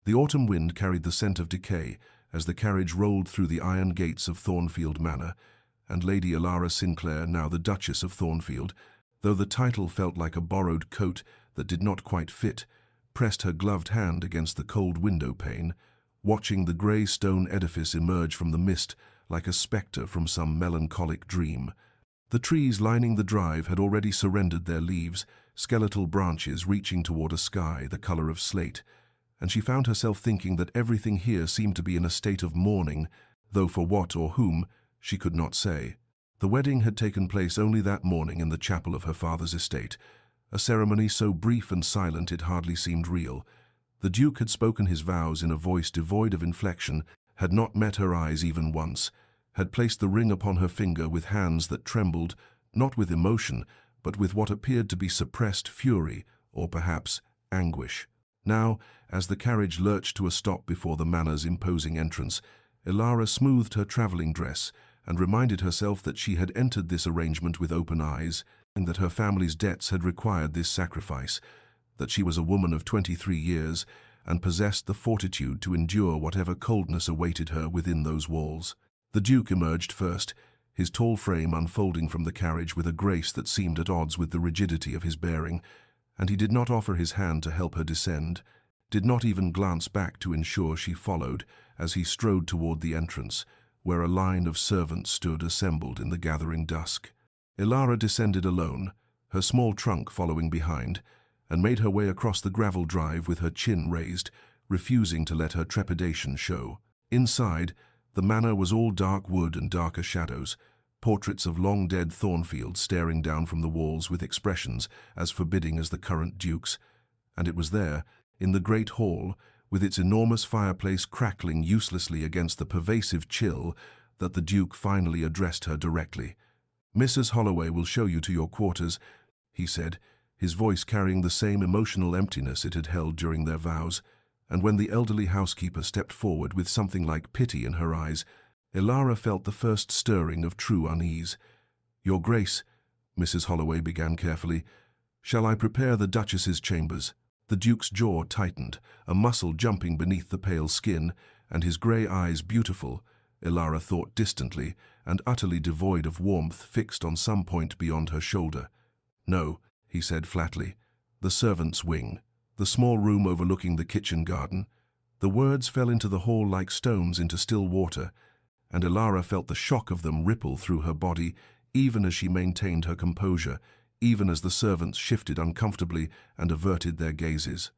The autumn wind carried the scent of decay as the carriage rolled through the iron gates of Thornfield Manor, and Lady Elara Sinclair, now the Duchess of Thornfield, though the title felt like a borrowed coat that did not quite fit, pressed her gloved hand against the cold window pane, watching the grey stone edifice emerge from the mist like a spectre from some melancholic dream. The trees lining the drive had already surrendered their leaves, skeletal branches reaching toward a sky the colour of slate, and she found herself thinking that everything here seemed to be in a state of mourning, though for what or whom she could not say. The wedding had taken place only that morning in the chapel of her father's estate, a ceremony so brief and silent it hardly seemed real. The Duke had spoken his vows in a voice devoid of inflection, had not met her eyes even once, had placed the ring upon her finger with hands that trembled, not with emotion, but with what appeared to be suppressed fury, or perhaps anguish. Now, as the carriage lurched to a stop before the manor's imposing entrance, Elara smoothed her travelling dress and reminded herself that she had entered this arrangement with open eyes, and that her family's debts had required this sacrifice, that she was a woman of 23 years and possessed the fortitude to endure whatever coldness awaited her within those walls. The Duke emerged first, his tall frame unfolding from the carriage with a grace that seemed at odds with the rigidity of his bearing, and he did not offer his hand to help her descend, did not even glance back to ensure she followed as he strode toward the entrance, where a line of servants stood assembled in the gathering dusk. Elara descended alone, her small trunk following behind, and made her way across the gravel drive with her chin raised, refusing to let her trepidation show. Inside, the manor was all dark wood and darker shadows, portraits of long-dead Thornfield staring down from the walls with expressions as forbidding as the current Duke's, and it was there, in the great hall, with its enormous fireplace crackling uselessly against the pervasive chill, that the Duke finally addressed her directly. "Mrs. Holloway will show you to your quarters," he said, his voice carrying the same emotional emptiness it had held during their vows, and when the elderly housekeeper stepped forward with something like pity in her eyes, Elara felt the first stirring of true unease. "Your Grace," Mrs. Holloway began carefully, "shall I prepare the Duchess's chambers?" The Duke's jaw tightened, a muscle jumping beneath the pale skin, and his grey eyes beautiful, Elara thought distantly, and utterly devoid of warmth, fixed on some point beyond her shoulder. "No," he said flatly. "The servants' wing. The small room overlooking the kitchen garden." The words fell into the hall like stones into still water, and Elara felt the shock of them ripple through her body, even as she maintained her composure, even as the servants shifted uncomfortably and averted their gazes.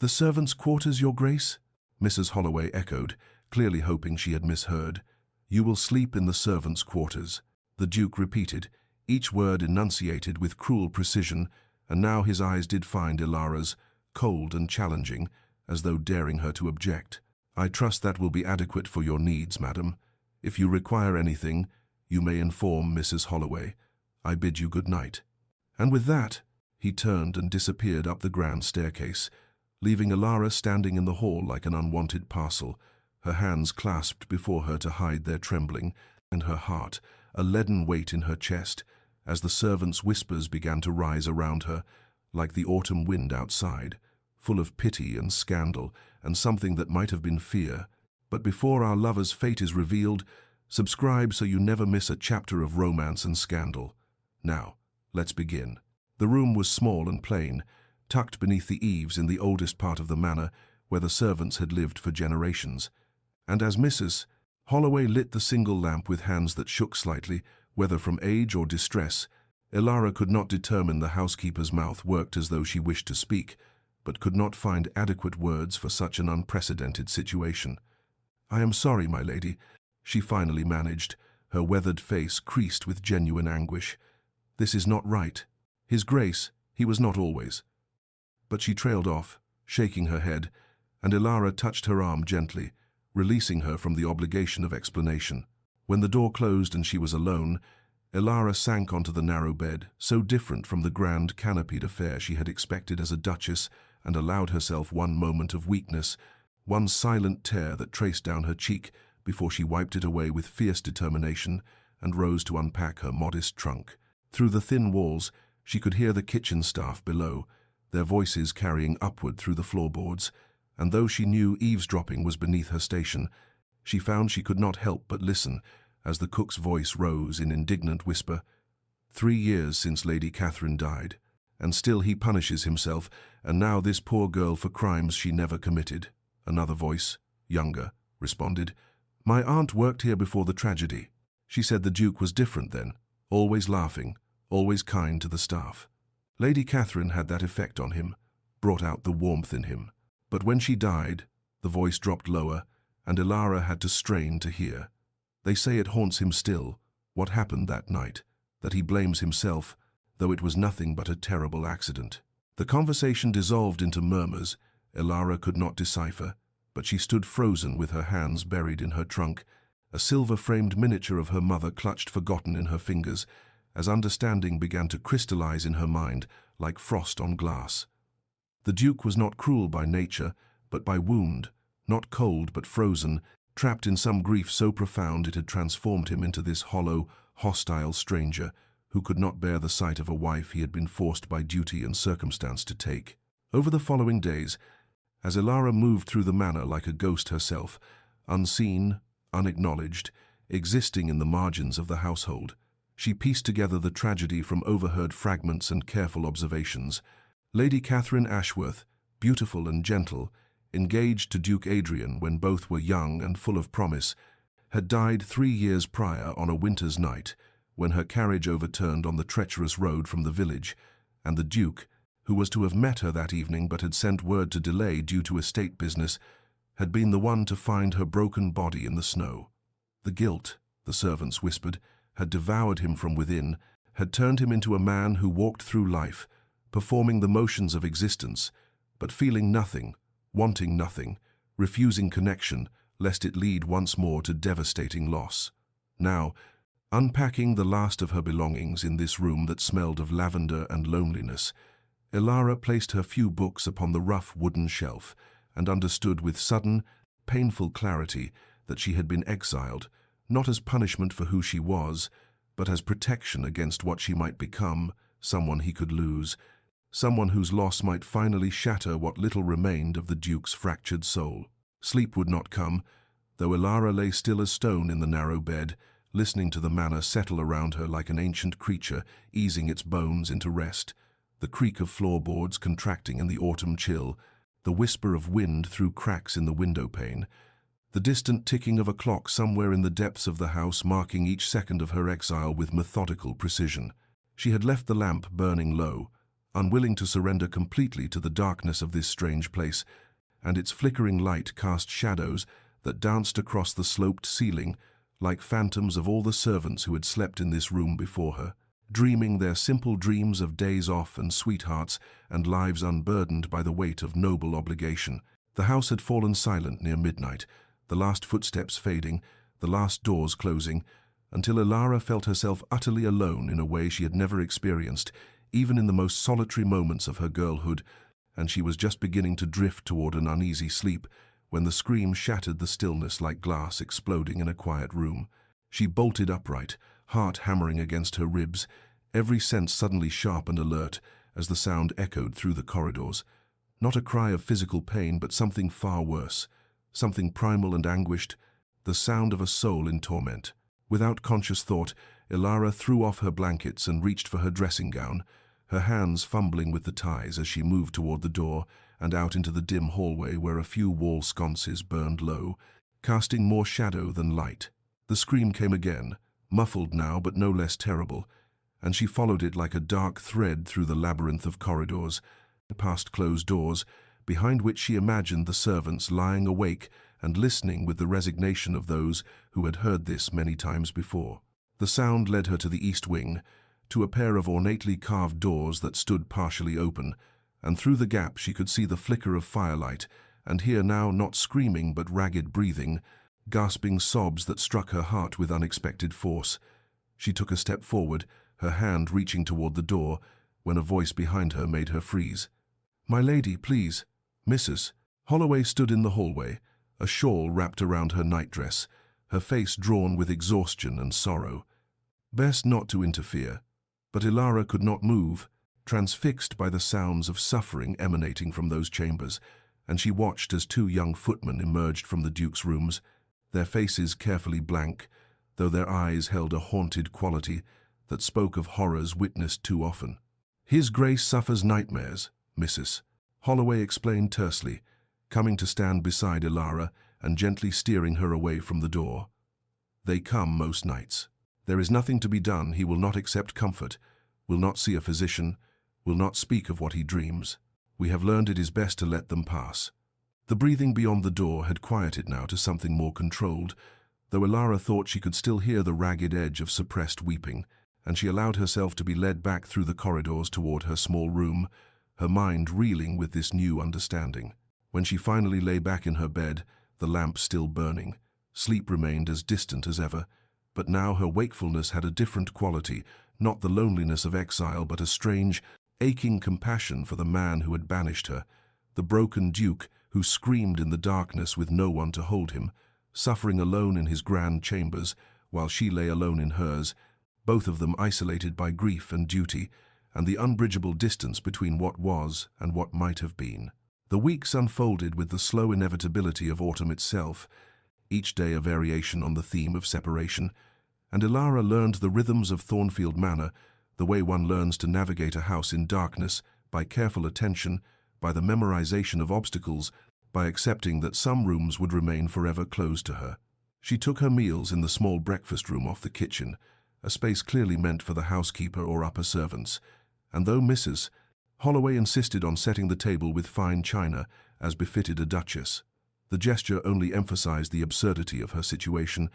"The servants' quarters, Your Grace?" Mrs. Holloway echoed, clearly hoping she had misheard. "You will sleep in the servants' quarters," the Duke repeated, each word enunciated with cruel precision, and now his eyes did find Elara's, cold and challenging, as though daring her to object. "I trust that will be adequate for your needs, madam. If you require anything, you may inform Mrs. Holloway. I bid you good night." And with that, he turned and disappeared up the grand staircase, leaving Elara standing in the hall like an unwanted parcel, her hands clasped before her to hide their trembling, and her heart, a leaden weight in her chest, as the servants' whispers began to rise around her, like the autumn wind outside, full of pity and scandal, and something that might have been fear. But before our lover's fate is revealed, subscribe so you never miss a chapter of romance and scandal. Now, let's begin. The room was small and plain, tucked beneath the eaves in the oldest part of the manor, where the servants had lived for generations. And as Mrs. Holloway lit the single lamp with hands that shook slightly, whether from age or distress, Elara could not determine. The housekeeper's mouth worked as though she wished to speak, but could not find adequate words for such an unprecedented situation. "I am sorry, my lady," she finally managed, her weathered face creased with genuine anguish. "This is not right. His Grace, he was not always." But she trailed off, shaking her head, and Elara touched her arm gently, releasing her from the obligation of explanation. When the door closed and she was alone, Elara sank onto the narrow bed, so different from the grand canopied affair she had expected as a duchess, and allowed herself one moment of weakness, one silent tear that traced down her cheek before she wiped it away with fierce determination and rose to unpack her modest trunk. Through the thin walls, she could hear the kitchen staff below, their voices carrying upward through the floorboards, and though she knew eavesdropping was beneath her station, she found she could not help but listen as the cook's voice rose in indignant whisper. 3 years since Lady Catherine died, and still he punishes himself, and now this poor girl for crimes she never committed. Another voice, younger, responded, My aunt worked here before the tragedy. She said the Duke was different then, always laughing, always kind to the staff. Lady Catherine had that effect on him, brought out the warmth in him. But when she died, the voice dropped lower, and Ilara had to strain to hear. They say it haunts him still, what happened that night, that he blames himself, though it was nothing but a terrible accident. The conversation dissolved into murmurs Ilara could not decipher, but she stood frozen with her hands buried in her trunk, a silver-framed miniature of her mother clutched forgotten in her fingers, as understanding began to crystallize in her mind like frost on glass. The Duke was not cruel by nature, but by wound, not cold but frozen, trapped in some grief so profound it had transformed him into this hollow, hostile stranger who could not bear the sight of a wife he had been forced by duty and circumstance to take. Over the following days, as Ilara moved through the manor like a ghost herself, unseen, unacknowledged, existing in the margins of the household, she pieced together the tragedy from overheard fragments and careful observations. Lady Catherine Ashworth, beautiful and gentle, engaged to Duke Adrian when both were young and full of promise, had died 3 years prior on a winter's night, when her carriage overturned on the treacherous road from the village, and the Duke, who was to have met her that evening but had sent word to delay due to estate business, had been the one to find her broken body in the snow. The guilt, the servants whispered, had devoured him from within, had turned him into a man who walked through life, performing the motions of existence, but feeling nothing, wanting nothing, refusing connection, lest it lead once more to devastating loss. Now, unpacking the last of her belongings in this room that smelled of lavender and loneliness, Ilara placed her few books upon the rough wooden shelf, and understood with sudden, painful clarity that she had been exiled, not as punishment for who she was, but as protection against what she might become, someone he could lose, someone whose loss might finally shatter what little remained of the Duke's fractured soul. Sleep would not come, though Ilara lay still as stone in the narrow bed, listening to the manor settle around her like an ancient creature easing its bones into rest, the creak of floorboards contracting in the autumn chill, the whisper of wind through cracks in the window pane, the distant ticking of a clock somewhere in the depths of the house marking each second of her exile with methodical precision. She had left the lamp burning low, unwilling to surrender completely to the darkness of this strange place, and its flickering light cast shadows that danced across the sloped ceiling like phantoms of all the servants who had slept in this room before her, dreaming their simple dreams of days off and sweethearts and lives unburdened by the weight of noble obligation. The house had fallen silent near midnight, the last footsteps fading, the last doors closing, until Ilara felt herself utterly alone in a way she had never experienced, even in the most solitary moments of her girlhood, and she was just beginning to drift toward an uneasy sleep when the scream shattered the stillness like glass exploding in a quiet room. She bolted upright, heart hammering against her ribs, every sense suddenly sharp and alert as the sound echoed through the corridors. Not a cry of physical pain, but something far worse, something primal and anguished, the sound of a soul in torment. Without conscious thought, Ilara threw off her blankets and reached for her dressing gown, her hands fumbling with the ties as she moved toward the door and out into the dim hallway where a few wall sconces burned low, casting more shadow than light. The scream came again, muffled now but no less terrible, and she followed it like a dark thread through the labyrinth of corridors, past closed doors, behind which she imagined the servants lying awake and listening with the resignation of those who had heard this many times before. The sound led her to the east wing, to a pair of ornately carved doors that stood partially open, and through the gap she could see the flicker of firelight, and hear now not screaming but ragged breathing, gasping sobs that struck her heart with unexpected force. She took a step forward, her hand reaching toward the door, when a voice behind her made her freeze. "My lady, please." Mrs. Holloway stood in the hallway, a shawl wrapped around her nightdress, her face drawn with exhaustion and sorrow. Best not to interfere, but Ilara could not move, transfixed by the sounds of suffering emanating from those chambers, and she watched as two young footmen emerged from the Duke's rooms, their faces carefully blank, though their eyes held a haunted quality that spoke of horrors witnessed too often. "His Grace suffers nightmares, Mrs. Holloway explained tersely, coming to stand beside Ilara and gently steering her away from the door. "They come most nights. There is nothing to be done. He will not accept comfort, will not see a physician, will not speak of what he dreams. We have learned it is best to let them pass." The breathing beyond the door had quieted now to something more controlled, though Ilara thought she could still hear the ragged edge of suppressed weeping, and she allowed herself to be led back through the corridors toward her small room, her mind reeling with this new understanding. When she finally lay back in her bed, the lamp still burning, sleep remained as distant as ever, but now her wakefulness had a different quality, not the loneliness of exile, but a strange, aching compassion for the man who had banished her, the broken Duke who screamed in the darkness with no one to hold him, suffering alone in his grand chambers while she lay alone in hers, both of them isolated by grief and duty, and the unbridgeable distance between what was and what might have been. The weeks unfolded with the slow inevitability of autumn itself, each day a variation on the theme of separation, and Ilara learned the rhythms of Thornfield Manor, the way one learns to navigate a house in darkness, by careful attention, by the memorization of obstacles, by accepting that some rooms would remain forever closed to her. She took her meals in the small breakfast room off the kitchen, a space clearly meant for the housekeeper or upper servants, and though Mrs. Holloway insisted on setting the table with fine china, as befitted a duchess, the gesture only emphasized the absurdity of her situation,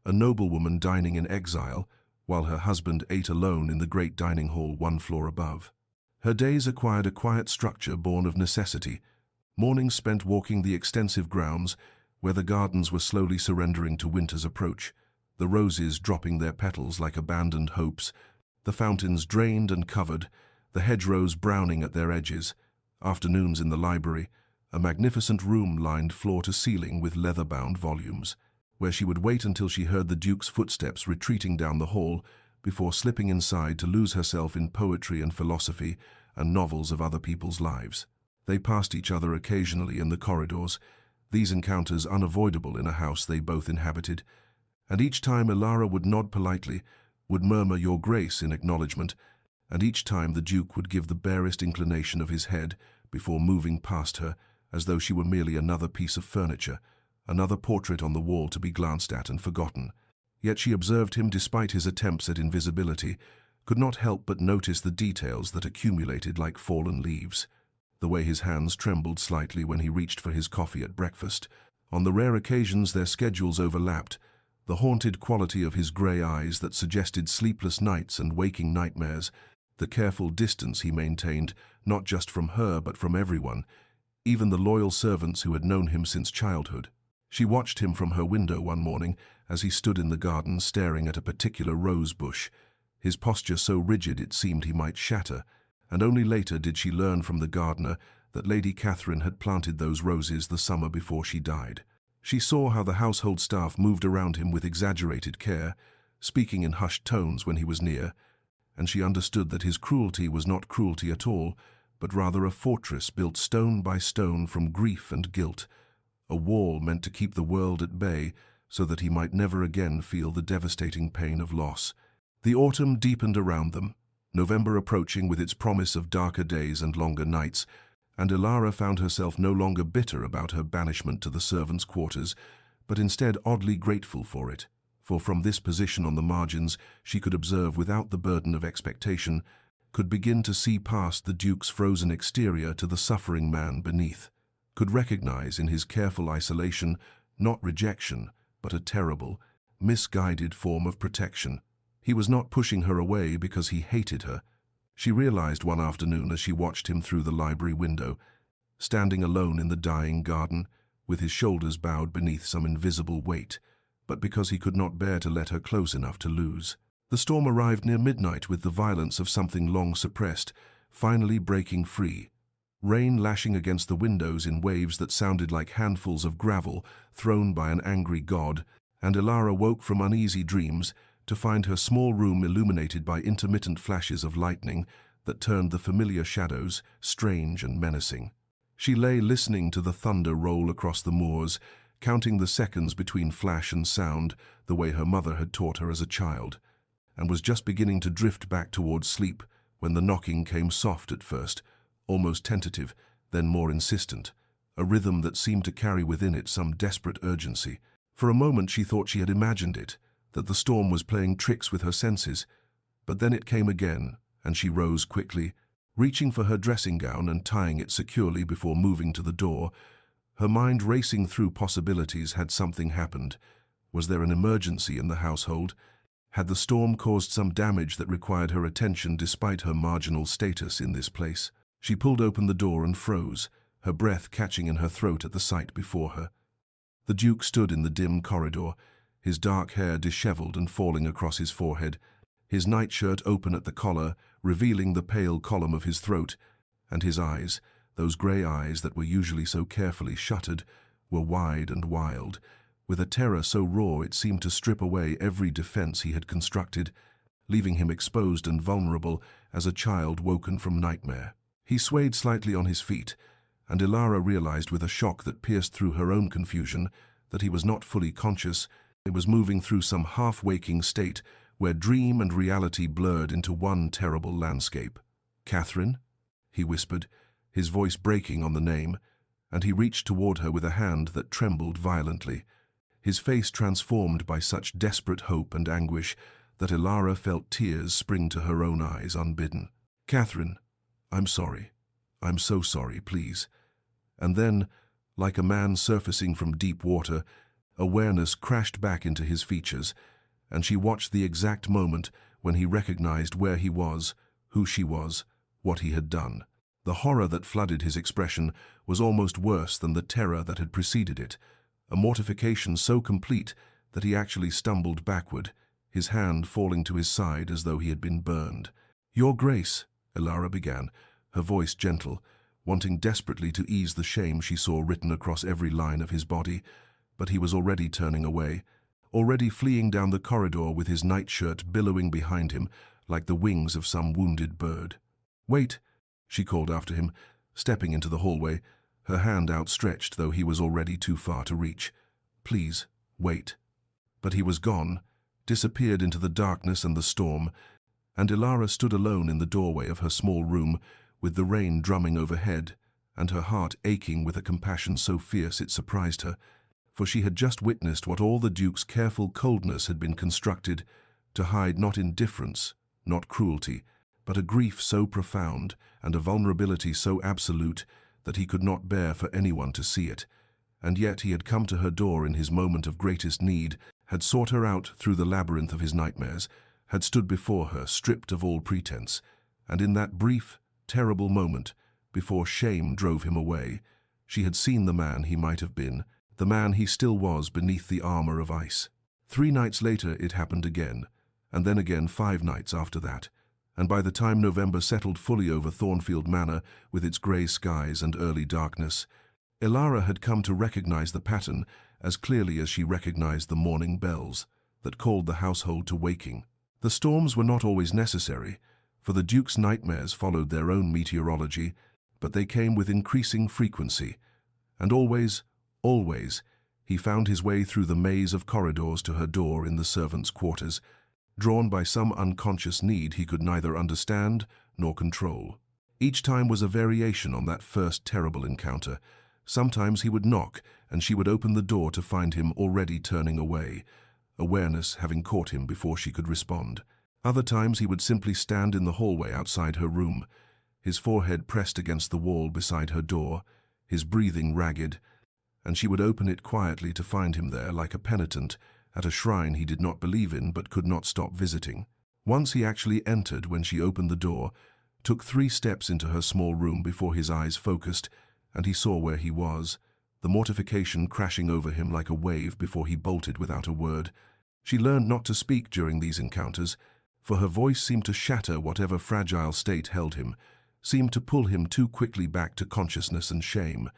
a noblewoman dining in exile, while her husband ate alone in the great dining hall 1 floor above. Her days acquired a quiet structure born of necessity, mornings spent walking the extensive grounds where the gardens were slowly surrendering to winter's approach, the roses dropping their petals like abandoned hopes, the fountains drained and covered, the hedgerows browning at their edges, afternoons in the library, a magnificent room lined floor to ceiling with leather-bound volumes, where she would wait until she heard the Duke's footsteps retreating down the hall before slipping inside to lose herself in poetry and philosophy and novels of other people's lives. They passed each other occasionally in the corridors, these encounters unavoidable in a house they both inhabited, and each time Ilara would nod politely, would murmur "Your Grace" in acknowledgement, and each time the Duke would give the barest inclination of his head before moving past her, as though she were merely another piece of furniture, another portrait on the wall to be glanced at and forgotten. Yet she observed him despite his attempts at invisibility, could not help but notice the details that accumulated like fallen leaves. The way his hands trembled slightly when he reached for his coffee at breakfast. On the rare occasions their schedules overlapped, the haunted quality of his grey eyes that suggested sleepless nights and waking nightmares, the careful distance he maintained, not just from her but from everyone, even the loyal servants who had known him since childhood. She watched him from her window one morning as he stood in the garden staring at a particular rose bush, his posture so rigid it seemed he might shatter, and only later did she learn from the gardener that Lady Catherine had planted those roses the summer before she died. She saw how the household staff moved around him with exaggerated care, speaking in hushed tones when he was near, and she understood that his cruelty was not cruelty at all, but rather a fortress built stone by stone from grief and guilt, a wall meant to keep the world at bay so that he might never again feel the devastating pain of loss. The autumn deepened around them, November approaching with its promise of darker days and longer nights, and Ilara found herself no longer bitter about her banishment to the servants' quarters, but instead oddly grateful for it, for from this position on the margins she could observe without the burden of expectation, could begin to see past the Duke's frozen exterior to the suffering man beneath, could recognize in his careful isolation not rejection, but a terrible, misguided form of protection. He was not pushing her away because he hated her. She realized one afternoon as she watched him through the library window, standing alone in the dying garden, with his shoulders bowed beneath some invisible weight, but because he could not bear to let her close enough to lose. The storm arrived near midnight with the violence of something long suppressed, finally breaking free. Rain lashing against the windows in waves that sounded like handfuls of gravel thrown by an angry god, and Ilara woke from uneasy dreams to find her small room illuminated by intermittent flashes of lightning that turned the familiar shadows strange and menacing. She lay listening to the thunder roll across the moors, counting the seconds between flash and sound the way her mother had taught her as a child, and was just beginning to drift back towards sleep when the knocking came soft at first, almost tentative, then more insistent, a rhythm that seemed to carry within it some desperate urgency. For a moment she thought she had imagined it, that the storm was playing tricks with her senses, but then it came again, and she rose quickly, reaching for her dressing gown and tying it securely before moving to the door. Her mind racing through possibilities. Had something happened? Was there an emergency in the household? Had the storm caused some damage that required her attention despite her marginal status in this place? She pulled open the door and froze, her breath catching in her throat at the sight before her. The Duke stood in the dim corridor, his dark hair disheveled and falling across his forehead, his nightshirt open at the collar, revealing the pale column of his throat, and his eyes, those grey eyes that were usually so carefully shuttered, were wide and wild, with a terror so raw it seemed to strip away every defense he had constructed, leaving him exposed and vulnerable as a child woken from nightmare. He swayed slightly on his feet, and Ilara realized with a shock that pierced through her own confusion that he was not fully conscious. He was moving through some half-waking state where dream and reality blurred into one terrible landscape. "Catherine?" he whispered, his voice breaking on the name, and he reached toward her with a hand that trembled violently, his face transformed by such desperate hope and anguish that Ilara felt tears spring to her own eyes unbidden. "Catherine, I'm sorry. I'm so sorry, please." And then, like a man surfacing from deep water, awareness crashed back into his features, and she watched the exact moment when he recognized where he was, who she was, what he had done. The horror that flooded his expression was almost worse than the terror that had preceded it, a mortification so complete that he actually stumbled backward, his hand falling to his side as though he had been burned. "Your Grace," Ilara began, her voice gentle, wanting desperately to ease the shame she saw written across every line of his body, but he was already turning away, already fleeing down the corridor with his nightshirt billowing behind him like the wings of some wounded bird. "Wait," she called after him, stepping into the hallway, her hand outstretched though he was already too far to reach. "Please, wait." But he was gone, disappeared into the darkness and the storm, and Ilara stood alone in the doorway of her small room, with the rain drumming overhead, and her heart aching with a compassion so fierce it surprised her, for she had just witnessed what all the Duke's careful coldness had been constructed to hide, not indifference, not cruelty, but a grief so profound and a vulnerability so absolute that he could not bear for anyone to see it. And yet he had come to her door in his moment of greatest need, had sought her out through the labyrinth of his nightmares, had stood before her, stripped of all pretense, and in that brief, terrible moment, before shame drove him away, she had seen the man he might have been, the man he still was beneath the armor of ice. 3 nights later it happened again, and then again 5 nights after that, and by the time November settled fully over Thornfield Manor with its grey skies and early darkness, Ilara had come to recognize the pattern as clearly as she recognized the morning bells that called the household to waking. The storms were not always necessary, for the Duke's nightmares followed their own meteorology, but they came with increasing frequency, and always, he found his way through the maze of corridors to her door in the servants' quarters, drawn by some unconscious need he could neither understand nor control. Each time was a variation on that first terrible encounter. Sometimes he would knock, and she would open the door to find him already turning away, awareness having caught him before she could respond. Other times he would simply stand in the hallway outside her room, his forehead pressed against the wall beside her door, his breathing ragged, and she would open it quietly to find him there like a penitent at a shrine he did not believe in but could not stop visiting. Once he actually entered when she opened the door, took 3 steps into her small room before his eyes focused, and he saw where he was, the mortification crashing over him like a wave before he bolted without a word. She learned not to speak during these encounters, for her voice seemed to shatter whatever fragile state held him, seemed to pull him too quickly back to consciousness and shame,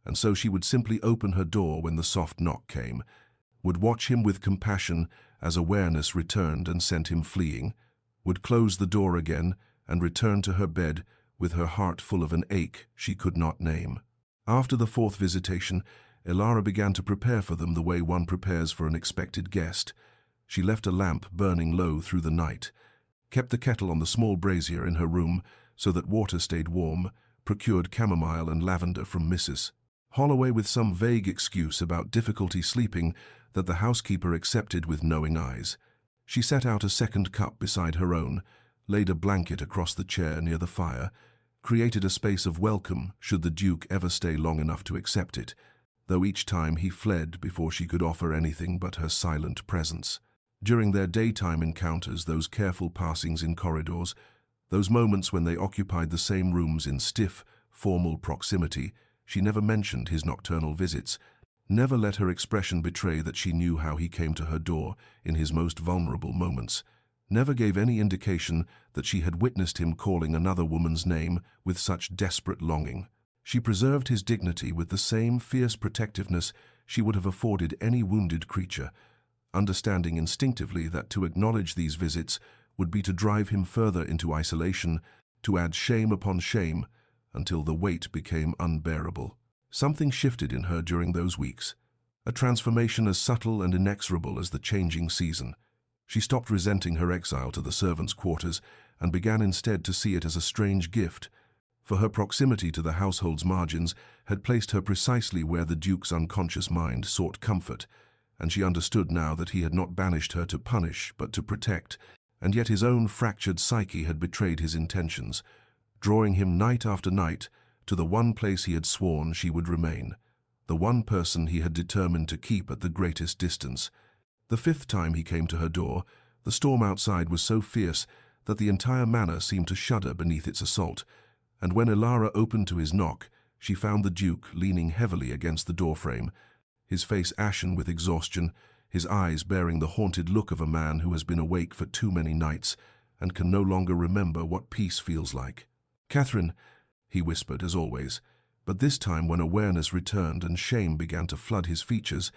and so she would simply open her door when the soft knock came, would watch him with compassion as awareness returned and sent him fleeing, would close the door again and return to her bed with her heart full of an ache she could not name. After the fourth visitation, Elara began to prepare for them the way one prepares for an expected guest. She left a lamp burning low through the night, kept the kettle on the small brazier in her room so that water stayed warm, procured chamomile and lavender from Mrs. Holloway with some vague excuse about difficulty sleeping that the housekeeper accepted with knowing eyes. She set out a second cup beside her own, laid a blanket across the chair near the fire, created a space of welcome should the Duke ever stay long enough to accept it, though each time he fled before she could offer anything but her silent presence. During their daytime encounters, those careful passings in corridors, those moments when they occupied the same rooms in stiff, formal proximity, she never mentioned his nocturnal visits, never let her expression betray that she knew how he came to her door in his most vulnerable moments, never gave any indication that she had witnessed him calling another woman's name with such desperate longing. She preserved his dignity with the same fierce protectiveness she would have afforded any wounded creature, understanding instinctively that to acknowledge these visits would be to drive him further into isolation, to add shame upon shame, until the weight became unbearable. Something shifted in her during those weeks, a transformation as subtle and inexorable as the changing season. She stopped resenting her exile to the servants' quarters and began instead to see it as a strange gift, for her proximity to the household's margins had placed her precisely where the Duke's unconscious mind sought comfort, and she understood now that he had not banished her to punish but to protect, and yet his own fractured psyche had betrayed his intentions, drawing him night after night to the one place he had sworn she would remain, the one person he had determined to keep at the greatest distance. The fifth time he came to her door, the storm outside was so fierce that the entire manor seemed to shudder beneath its assault, and when Elara opened to his knock, she found the Duke leaning heavily against the doorframe, his face ashen with exhaustion, his eyes bearing the haunted look of a man who has been awake for too many nights and can no longer remember what peace feels like. "Catherine," he whispered as always, but this time when awareness returned and shame began to flood his features,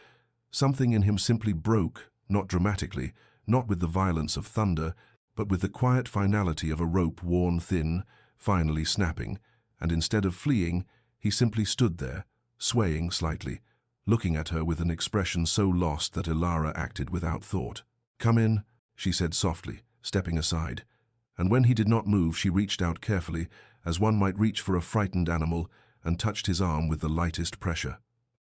something in him simply broke, not dramatically, not with the violence of thunder, but with the quiet finality of a rope worn thin, finally snapping, and instead of fleeing, he simply stood there, swaying slightly, looking at her with an expression so lost that Elara acted without thought. "Come in," she said softly, stepping aside, and when he did not move, she reached out carefully, as one might reach for a frightened animal, and touched his arm with the lightest pressure.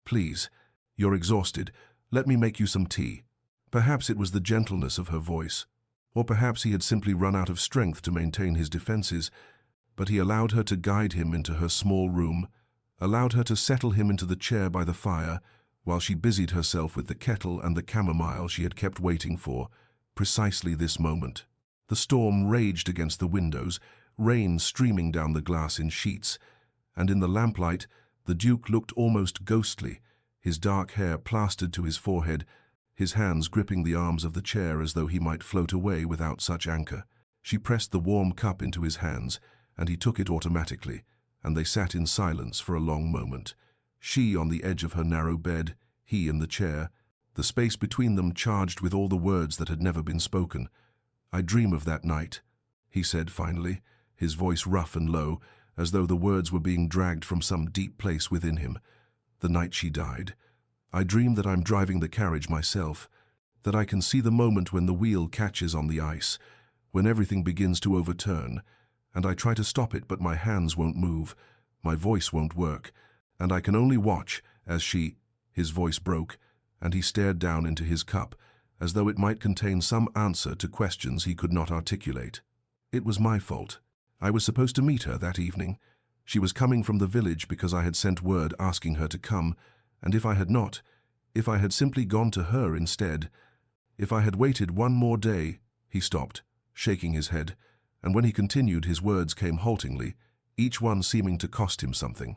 "Please, you're exhausted. Let me make you some tea." Perhaps it was the gentleness of her voice, or perhaps he had simply run out of strength to maintain his defenses, but he allowed her to guide him into her small room, allowed her to settle him into the chair by the fire, while she busied herself with the kettle and the chamomile she had kept waiting for, precisely this moment. The storm raged against the windows, rain streaming down the glass in sheets, and in the lamplight the Duke looked almost ghostly, his dark hair plastered to his forehead, his hands gripping the arms of the chair as though he might float away without such anchor. She pressed the warm cup into his hands, and he took it automatically, and they sat in silence for a long moment. She on the edge of her narrow bed, he in the chair, the space between them charged with all the words that had never been spoken. "I dream of that night," he said finally, his voice rough and low, as though the words were being dragged from some deep place within him. "The night she died. I dream that I'm driving the carriage myself, that I can see the moment when the wheel catches on the ice, when everything begins to overturn, and I try to stop it but my hands won't move, my voice won't work, and I can only watch as she—" His voice broke, and he stared down into his cup, as though it might contain some answer to questions he could not articulate. "It was my fault. I was supposed to meet her that evening. She was coming from the village because I had sent word asking her to come, and if I had not, if I had simply gone to her instead, if I had waited one more day—" He stopped, shaking his head, and when he continued his words came haltingly, each one seeming to cost him something.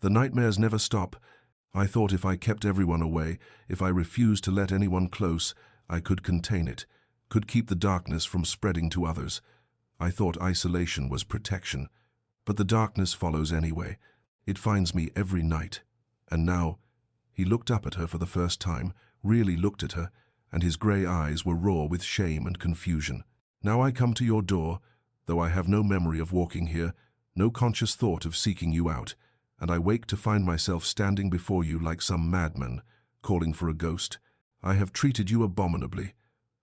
"The nightmares never stop. I thought if I kept everyone away, if I refused to let anyone close, I could contain it, could keep the darkness from spreading to others. I thought isolation was protection. But the darkness follows anyway. It finds me every night. And now—" He looked up at her for the first time, really looked at her, and his grey eyes were raw with shame and confusion. "Now I come to your door, though I have no memory of walking here, no conscious thought of seeking you out. and I wake to find myself standing before you like some madman, calling for a ghost. I have treated you abominably.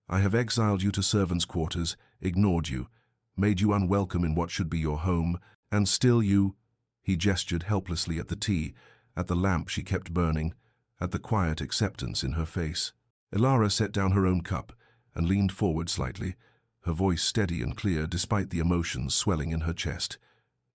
I have exiled you to servants' quarters, ignored you, made you unwelcome in what should be your home, and still you—" He gestured helplessly at the tea, at the lamp she kept burning, at the quiet acceptance in her face. Elara set down her own cup and leaned forward slightly, her voice steady and clear despite the emotions swelling in her chest.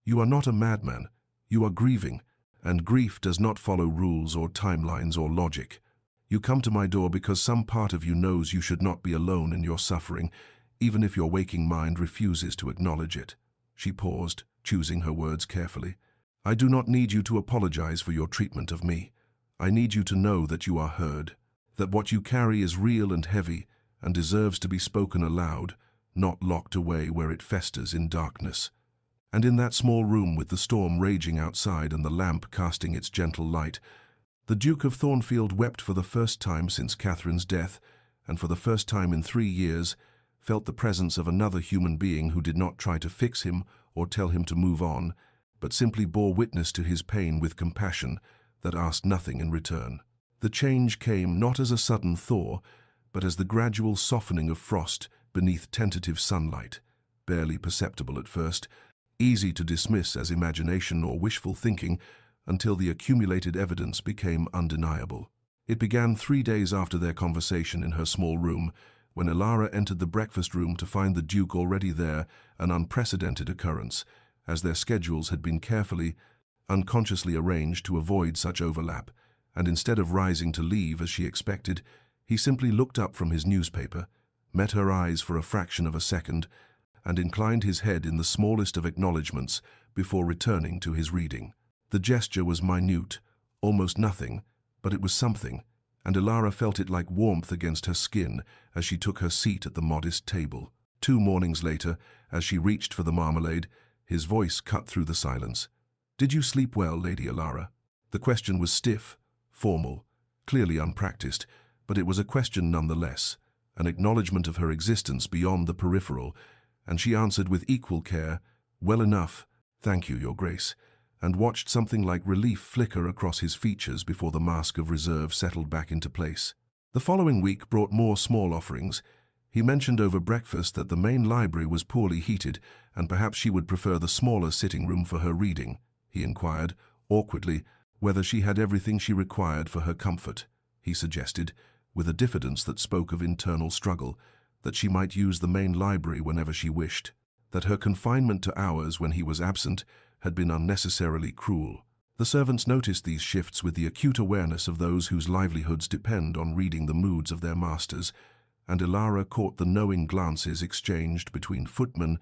"You are not a madman. You are grieving, and grief does not follow rules or timelines or logic. You come to my door because some part of you knows you should not be alone in your suffering, even if your waking mind refuses to acknowledge it." She paused, choosing her words carefully. "I do not need you to apologize for your treatment of me. I need you to know that you are heard, that what you carry is real and heavy and deserves to be spoken aloud, not locked away where it festers in darkness." And in that small room with the storm raging outside and the lamp casting its gentle light, the Duke of Thornfield wept for the first time since Catherine's death, and for the first time in 3 years, felt the presence of another human being who did not try to fix him or tell him to move on, but simply bore witness to his pain with compassion that asked nothing in return. The change came not as a sudden thaw, but as the gradual softening of frost beneath tentative sunlight, barely perceptible at first, easy to dismiss as imagination or wishful thinking until the accumulated evidence became undeniable. It began 3 days after their conversation in her small room, when Elara entered the breakfast room to find the Duke already there, an unprecedented occurrence, as their schedules had been carefully, unconsciously arranged to avoid such overlap, and instead of rising to leave as she expected, he simply looked up from his newspaper, met her eyes for a fraction of a second, and inclined his head in the smallest of acknowledgments before returning to his reading. The gesture was minute, almost nothing, but it was something, and Elara felt it like warmth against her skin as she took her seat at the modest table. 2 mornings later, as she reached for the marmalade, his voice cut through the silence. "Did you sleep well, Lady Elara?" The question was stiff, formal, clearly unpracticed, but it was a question nonetheless, an acknowledgement of her existence beyond the peripheral, and she answered with equal care, "Well enough, thank you, Your Grace," and watched something like relief flicker across his features before the mask of reserve settled back into place. The following week brought more small offerings. He mentioned over breakfast that the main library was poorly heated, and perhaps she would prefer the smaller sitting room for her reading. He inquired, awkwardly, whether she had everything she required for her comfort. He suggested, with a diffidence that spoke of internal struggle, that she might use the main library whenever she wished, that her confinement to hours when he was absent had been unnecessarily cruel. The servants noticed these shifts with the acute awareness of those whose livelihoods depend on reading the moods of their masters, and Elara caught the knowing glances exchanged between footmen,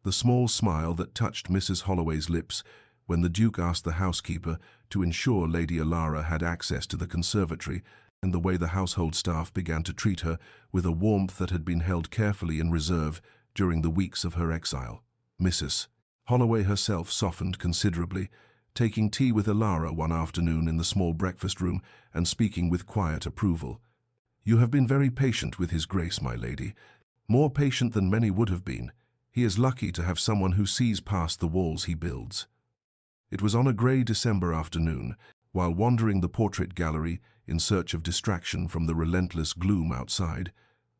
the small smile that touched Mrs. Holloway's lips when the Duke asked the housekeeper to ensure Lady Elara had access to the conservatory, and the way the household staff began to treat her with a warmth that had been held carefully in reserve during the weeks of her exile. Mrs. Holloway herself softened considerably, taking tea with Elara one afternoon in the small breakfast room and speaking with quiet approval. "You have been very patient with His Grace, my lady, more patient than many would have been. He is lucky to have someone who sees past the walls he builds." It was on a grey December afternoon, while wandering the portrait gallery in search of distraction from the relentless gloom outside,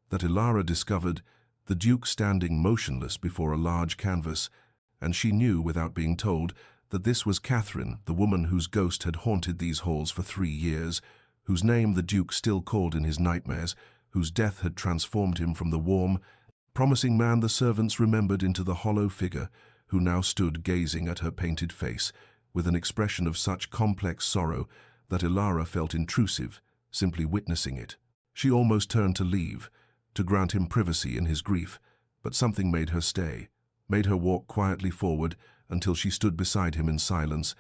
that Elara discovered the Duke standing motionless before a large canvas, and she knew, without being told, that this was Catherine, the woman whose ghost had haunted these halls for 3 years, whose name the Duke still called in his nightmares, whose death had transformed him from the warm, promising man the servants remembered into the hollow figure who now stood gazing at her painted face with an expression of such complex sorrow that Elara felt intrusive, simply witnessing it. She almost turned to leave, to grant him privacy in his grief, but something made her stay, made her walk quietly forward until she stood beside him in silence,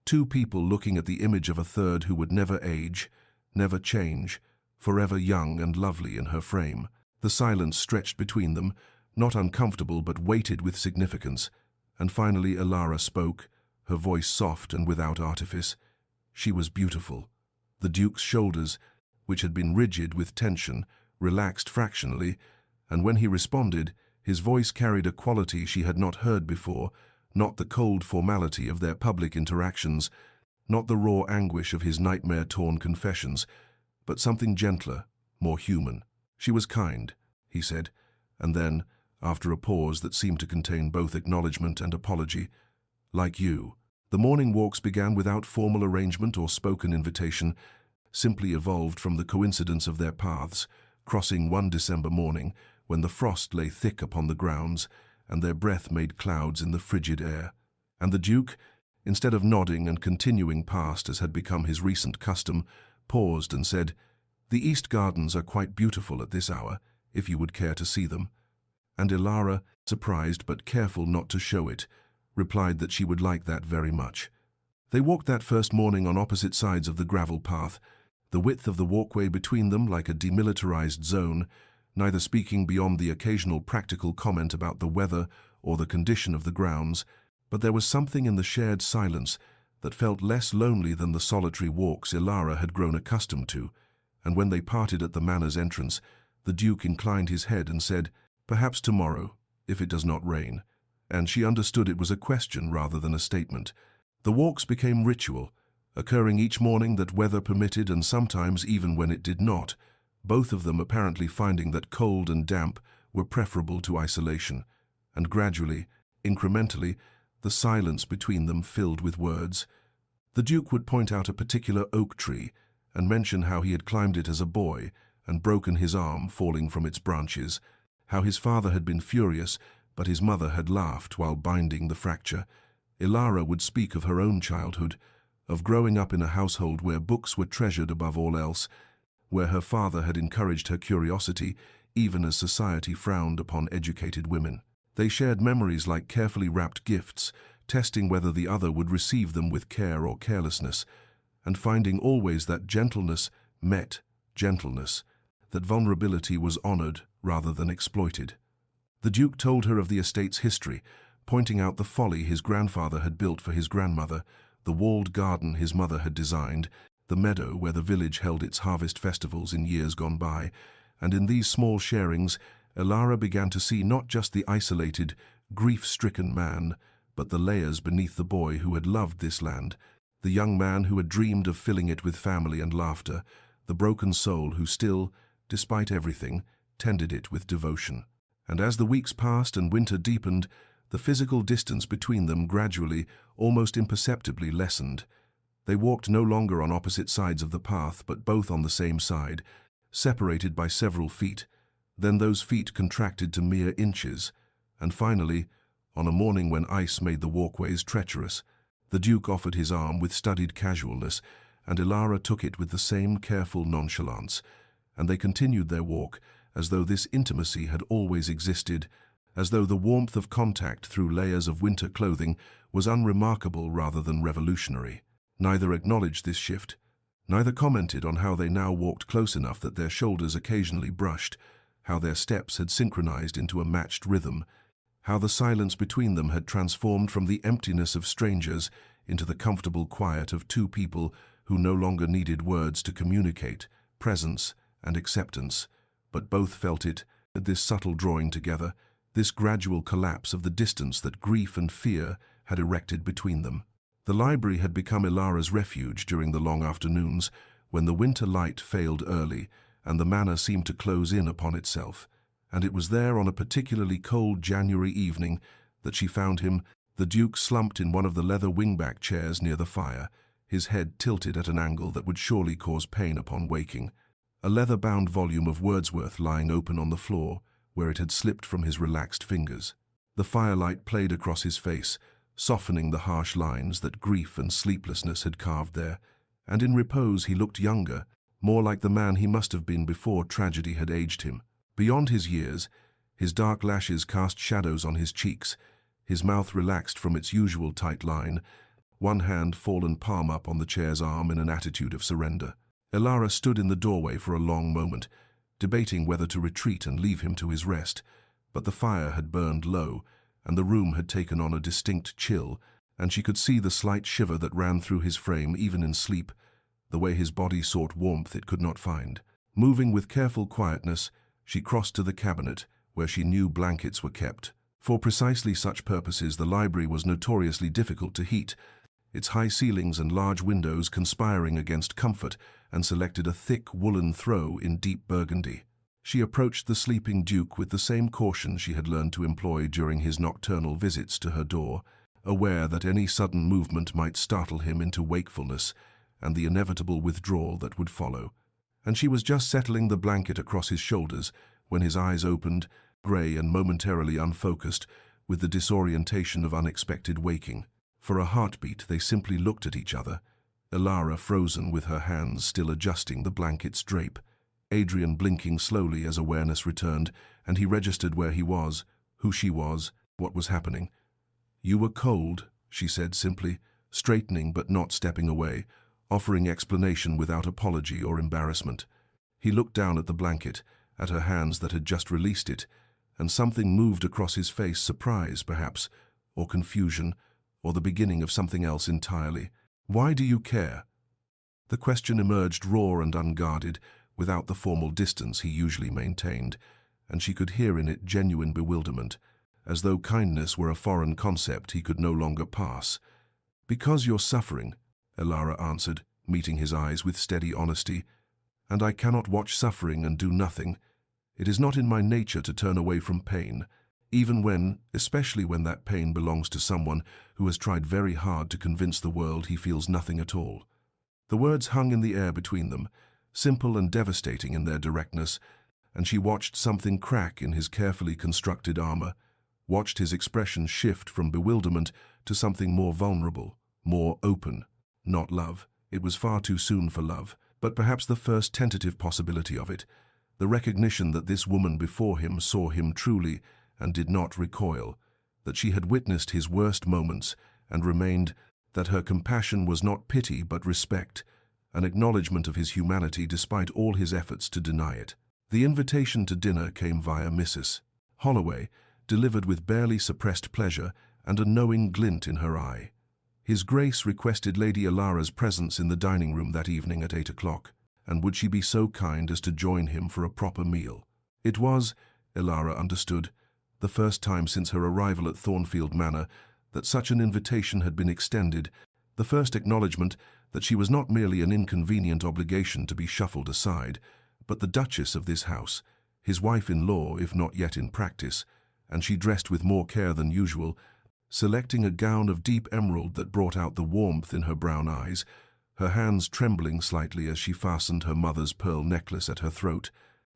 2 people looking at the image of a third who would never age, never change, forever young and lovely in her frame. The silence stretched between them, not uncomfortable but weighted with significance, and finally Elara spoke, her voice soft and without artifice. She was beautiful. The Duke's shoulders, which had been rigid with tension, relaxed fractionally, and when he responded, his voice carried a quality she had not heard before, not the cold formality of their public interactions, not the raw anguish of his nightmare-torn confessions, but something gentler, more human. "She was kind," he said, and then, after a pause that seemed to contain both acknowledgement and apology, "like you." The morning walks began without formal arrangement or spoken invitation, simply evolved from the coincidence of their paths, crossing one December morning when the frost lay thick upon the grounds and their breath made clouds in the frigid air. And the Duke, instead of nodding and continuing past as had become his recent custom, paused and said, "The East Gardens are quite beautiful at this hour, if you would care to see them." And Ilara, surprised but careful not to show it, replied that she would like that very much. They walked that first morning on opposite sides of the gravel path, the width of the walkway between them like a demilitarized zone, neither speaking beyond the occasional practical comment about the weather or the condition of the grounds, but there was something in the shared silence that felt less lonely than the solitary walks Ilara had grown accustomed to, and when they parted at the manor's entrance, the Duke inclined his head and said, "Perhaps tomorrow, if it does not rain," and she understood it was a question rather than a statement. The walks became ritual, occurring each morning that weather permitted and sometimes even when it did not, both of them apparently finding that cold and damp were preferable to isolation, and gradually, incrementally, the silence between them filled with words. The Duke would point out a particular oak tree and mention how he had climbed it as a boy and broken his arm falling from its branches, how his father had been furious but his mother had laughed while binding the fracture. Ilara would speak of her own childhood, of growing up in a household where books were treasured above all else, where her father had encouraged her curiosity even as society frowned upon educated women. They shared memories like carefully wrapped gifts, testing whether the other would receive them with care or carelessness, and finding always that gentleness met gentleness, that vulnerability was honored rather than exploited. The Duke told her of the estate's history, pointing out the folly his grandfather had built for his grandmother, the walled garden his mother had designed, the meadow where the village held its harvest festivals in years gone by, and in these small sharings, Ilara began to see not just the isolated, grief-stricken man, but the layers beneath the boy who had loved this land, the young man who had dreamed of filling it with family and laughter, the broken soul who still, despite everything, tended it with devotion. And as the weeks passed and winter deepened, the physical distance between them gradually, almost imperceptibly lessened. They walked no longer on opposite sides of the path, but both on the same side, separated by several feet. Then those feet contracted to mere inches, and finally, on a morning when ice made the walkways treacherous, the Duke offered his arm with studied casualness, and Ilara took it with the same careful nonchalance, and they continued their walk as though this intimacy had always existed, as though the warmth of contact through layers of winter clothing was unremarkable rather than revolutionary. Neither acknowledged this shift, neither commented on how they now walked close enough that their shoulders occasionally brushed, how their steps had synchronized into a matched rhythm, how the silence between them had transformed from the emptiness of strangers into the comfortable quiet of two people who no longer needed words to communicate presence and acceptance, but both felt it, this subtle drawing together, this gradual collapse of the distance that grief and fear had erected between them. The library had become Ilara's refuge during the long afternoons, when the winter light failed early and the manor seemed to close in upon itself, and it was there on a particularly cold January evening that she found him, the Duke slumped in one of the leather wingback chairs near the fire, his head tilted at an angle that would surely cause pain upon waking, a leather-bound volume of Wordsworth lying open on the floor, where it had slipped from his relaxed fingers. The firelight played across his face, softening the harsh lines that grief and sleeplessness had carved there, and in repose he looked younger, more like the man he must have been before tragedy had aged him. Beyond his years, his dark lashes cast shadows on his cheeks, his mouth relaxed from its usual tight line, one hand fallen palm up on the chair's arm in an attitude of surrender. Ilara stood in the doorway for a long moment, debating whether to retreat and leave him to his rest, but the fire had burned low, and the room had taken on a distinct chill, and she could see the slight shiver that ran through his frame even in sleep, the way his body sought warmth it could not find. Moving with careful quietness, she crossed to the cabinet, where she knew blankets were kept. For precisely such purposes the library was notoriously difficult to heat. its high ceilings and large windows conspiring against comfort, and selected a thick woolen throw in deep burgundy. She approached the sleeping Duke with the same caution she had learned to employ during his nocturnal visits to her door, aware that any sudden movement might startle him into wakefulness and the inevitable withdrawal that would follow. And she was just settling the blanket across his shoulders when his eyes opened, grey and momentarily unfocused, with the disorientation of unexpected waking. For a heartbeat, they simply looked at each other, Elara frozen with her hands still adjusting the blanket's drape, Adrian blinking slowly as awareness returned, and he registered where he was, who she was, what was happening. "You were cold," she said simply, straightening but not stepping away, offering explanation without apology or embarrassment. He looked down at the blanket, at her hands that had just released it, and something moved across his face, surprise, perhaps, or confusion, or the beginning of something else entirely. "Why do you care?" The question emerged raw and unguarded, without the formal distance he usually maintained, and she could hear in it genuine bewilderment, as though kindness were a foreign concept he could no longer pass. "Because you're suffering," Elara answered, meeting his eyes with steady honesty, "and I cannot watch suffering and do nothing. It is not in my nature to turn away from pain, especially when that pain belongs to someone who has tried very hard to convince the world he feels nothing at all." The words hung in the air between them, simple and devastating in their directness, and she watched something crack in his carefully constructed armor, watched his expression shift from bewilderment to something more vulnerable, more open. Not love. It was far too soon for love, but perhaps the first tentative possibility of it, the recognition that this woman before him saw him truly and did not recoil, that she had witnessed his worst moments and remained, that her compassion was not pity but respect, an acknowledgement of his humanity despite all his efforts to deny it. The invitation to dinner came via Mrs. Holloway, delivered with barely suppressed pleasure and a knowing glint in her eye. His Grace requested Lady Elara's presence in the dining room that evening at 8 o'clock, and would she be so kind as to join him for a proper meal? It was, Elara understood, the first time since her arrival at Thornfield Manor that such an invitation had been extended, the first acknowledgement that she was not merely an inconvenient obligation to be shuffled aside, but the Duchess of this house, his wife-in-law if not yet in practice, and she dressed with more care than usual, selecting a gown of deep emerald that brought out the warmth in her brown eyes, her hands trembling slightly as she fastened her mother's pearl necklace at her throat.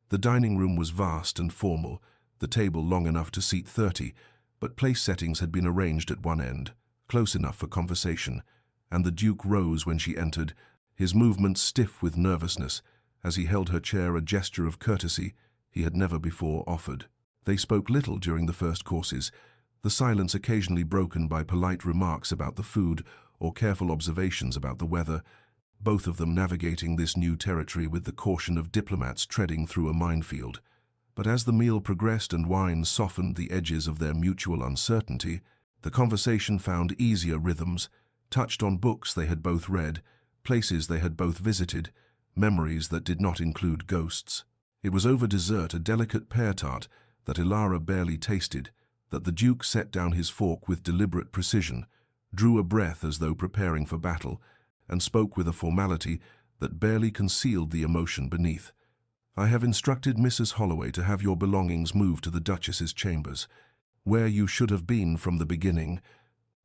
The dining room was vast and formal, the table long enough to seat 30, but place settings had been arranged at one end, close enough for conversation, and the Duke rose when she entered, his movements stiff with nervousness, as he held her chair, a gesture of courtesy he had never before offered. They spoke little during the first courses, the silence occasionally broken by polite remarks about the food or careful observations about the weather, both of them navigating this new territory with the caution of diplomats treading through a minefield. But as the meal progressed and wine softened the edges of their mutual uncertainty, the conversation found easier rhythms, touched on books they had both read, places they had both visited, memories that did not include ghosts. It was over dessert, a delicate pear tart that Elara barely tasted, that the Duke set down his fork with deliberate precision, drew a breath as though preparing for battle, and spoke with a formality that barely concealed the emotion beneath. "I have instructed Mrs. Holloway to have your belongings moved to the Duchess's chambers, where you should have been from the beginning."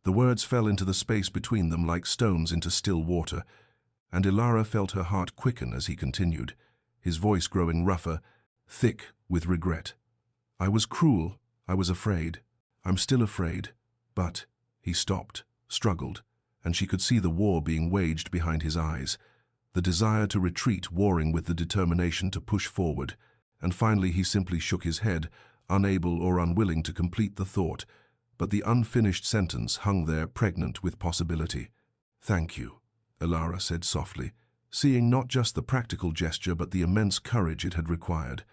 The words fell into the space between them like stones into still water, and Elara felt her heart quicken as he continued, his voice growing rougher, thick with regret. "I was cruel, I was afraid. I'm still afraid, but—" He stopped, struggled, and she could see the war being waged behind his eyes, the desire to retreat warring with the determination to push forward, and finally he simply shook his head, unable or unwilling to complete the thought, but the unfinished sentence hung there pregnant with possibility. "Thank you," Elara said softly, seeing not just the practical gesture but the immense courage it had required,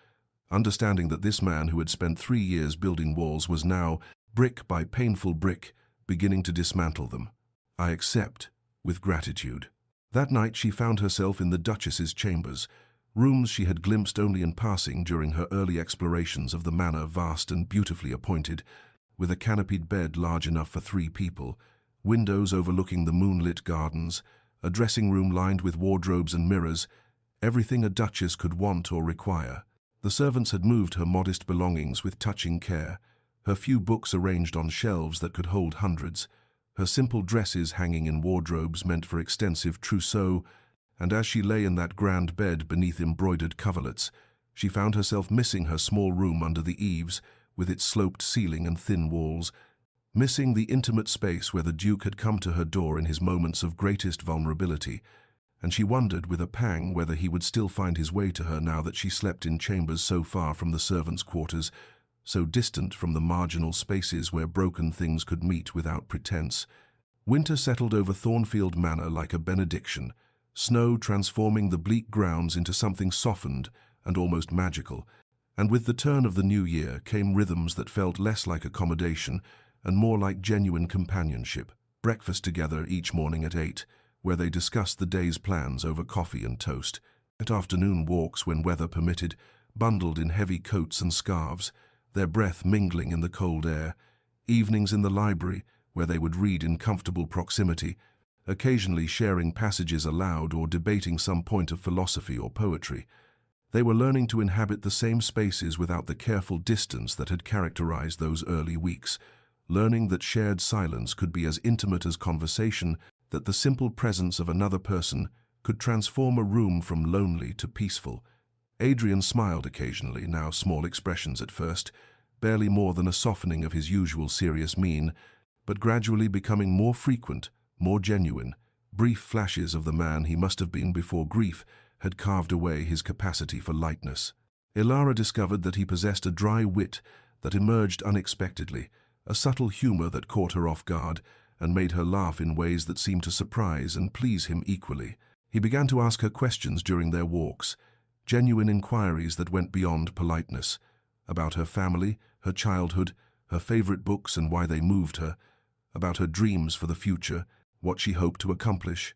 understanding that this man who had spent 3 years building walls was now, brick by painful brick, beginning to dismantle them. "I accept, with gratitude." That night she found herself in the Duchess's chambers, rooms she had glimpsed only in passing during her early explorations of the manor, vast and beautifully appointed, with a canopied bed large enough for 3 people, windows overlooking the moonlit gardens, a dressing room lined with wardrobes and mirrors, everything a duchess could want or require. The servants had moved her modest belongings with touching care, her few books arranged on shelves that could hold hundreds, her simple dresses hanging in wardrobes meant for extensive trousseau, and as she lay in that grand bed beneath embroidered coverlets, she found herself missing her small room under the eaves, with its sloped ceiling and thin walls, missing the intimate space where the Duke had come to her door in his moments of greatest vulnerability, and she wondered with a pang whether he would still find his way to her now that she slept in chambers so far from the servants' quarters, so distant from the marginal spaces where broken things could meet without pretense. Winter settled over Thornfield Manor like a benediction, snow transforming the bleak grounds into something softened and almost magical, and with the turn of the new year came rhythms that felt less like accommodation and more like genuine companionship. Breakfast together each morning at 8, where they discussed the day's plans over coffee and toast. At afternoon walks when weather permitted, bundled in heavy coats and scarves, their breath mingling in the cold air. Evenings in the library, where they would read in comfortable proximity, occasionally sharing passages aloud or debating some point of philosophy or poetry. They were learning to inhabit the same spaces without the careful distance that had characterized those early weeks, learning that shared silence could be as intimate as conversation, that the simple presence of another person could transform a room from lonely to peaceful. Adrian smiled occasionally, now small expressions at first, barely more than a softening of his usual serious mien, but gradually becoming more frequent, more genuine, brief flashes of the man he must have been before grief had carved away his capacity for lightness. Ilara discovered that he possessed a dry wit that emerged unexpectedly, a subtle humor that caught her off guard and made her laugh in ways that seemed to surprise and please him equally. He began to ask her questions during their walks, genuine inquiries that went beyond politeness, about her family, her childhood, her favorite books and why they moved her, about her dreams for the future, what she hoped to accomplish,